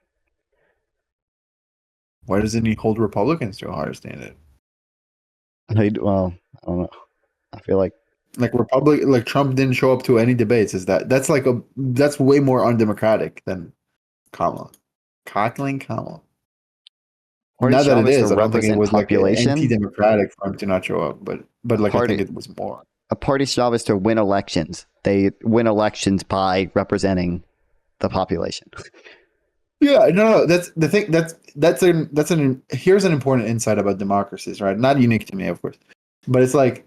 why doesn't he hold Republicans to a higher standard? Well, I don't know. I feel like Trump didn't show up to any debates. That's way more undemocratic than Kamala. Cackling Kamala. Not that it is. I don't think it was like anti-democratic for him to not show up, but like I think it was more. a party's job is to win elections. They win elections by representing the population. Yeah, no, that's the thing. Here's an important insight about democracies, right? Not unique to me, of course, but it's like,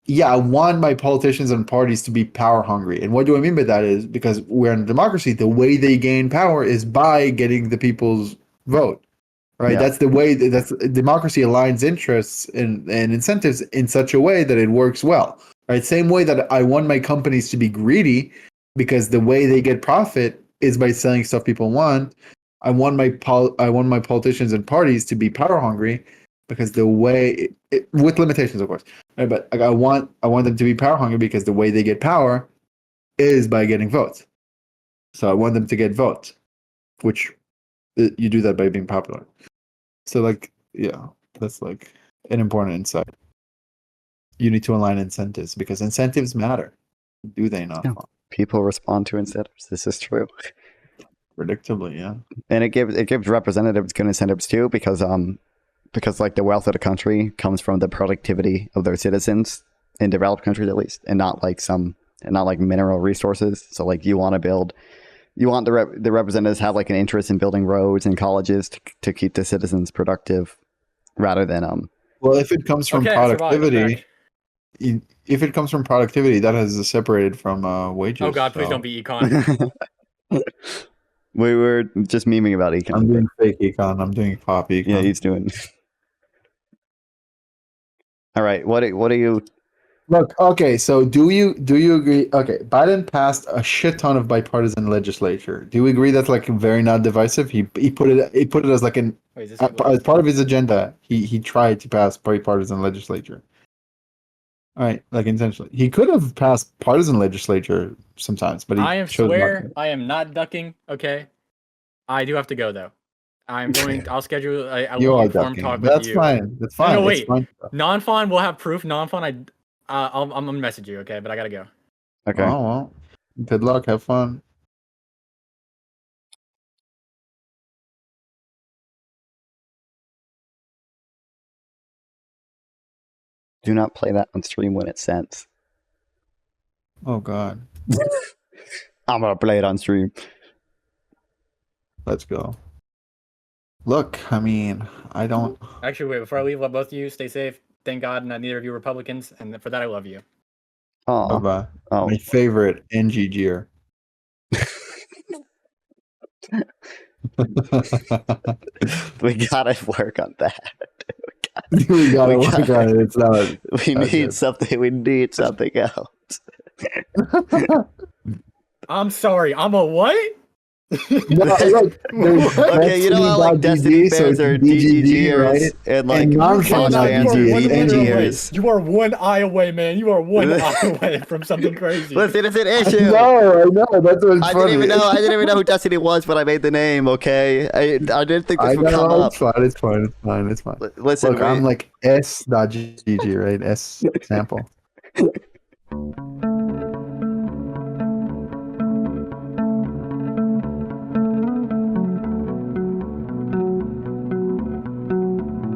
yeah, I want my politicians and parties to be power hungry. And what do I mean by that is because we're in a democracy, the way they gain power is by getting the people's vote, right? Yeah. That's the way democracy aligns interests and incentives in such a way that it works well, right? Same way that I want my companies to be greedy because the way they get profit is by selling stuff people want. I want my politicians and parties to be power hungry because the way with limitations, of course, right? But I want them to be power hungry because the way they get power is by getting votes. So I want them to get votes, which you do that by being popular. So like, yeah, that's like an important insight. You need to align incentives because incentives matter. Do they not? Yeah. People respond to incentives. This is true. Predictably, yeah. And it gives representatives good incentives too, because like the wealth of the country comes from the productivity of their citizens in developed countries at least, and not like mineral resources. So like you want the representatives have like an interest in building roads and colleges to keep the citizens productive, rather than Well, if it comes from productivity, that is separated from wages. Oh God, please don't be econ. We were just memeing about econ. I'm doing fake econ. I'm doing pop econ. Yeah, he's doing. All right, what do you? Look, okay, so do you agree? Okay, Biden passed a shit ton of bipartisan legislature. Do you agree that's like very not divisive? He put it as like as part of his agenda. He tried to pass bipartisan legislature. All right, like intentionally. He could have passed partisan legislature sometimes, but I am not ducking. Okay, I do have to go though. I'm going. I'll schedule a long-form talk with That's you. fine. That's fine. No, wait. Nonfon will have proof. Nonfon, I'm gonna message you. Okay, but I gotta go. Okay. Oh, well. Good luck. Have fun. Do not play that on stream when it sends. Oh God. I'm gonna play it on stream. Let's go. Look, I mean, I don't. Actually, wait. Before I leave, let both of you stay safe. Thank God, not neither of you are Republicans, and for that, I love you. Oh, Bye-bye. Oh. My favorite NGGer. We gotta work on that. we gotta work on it. It's not. We need something. We need something else. I'm sorry. I'm a what? No, look, okay, you know how like Destiny fans are DGGers, right? And like Nonfon fans are DGGers. You are 1 eye away, man. You are 1 eye away from something crazy. Listen, it's an issue. No, I know. That's what's I funny. didn't even know who Destiny was when I made the name. Okay, I didn't think this would come up. It's fine. Listen, look, I'm like S.GG, right? S sample.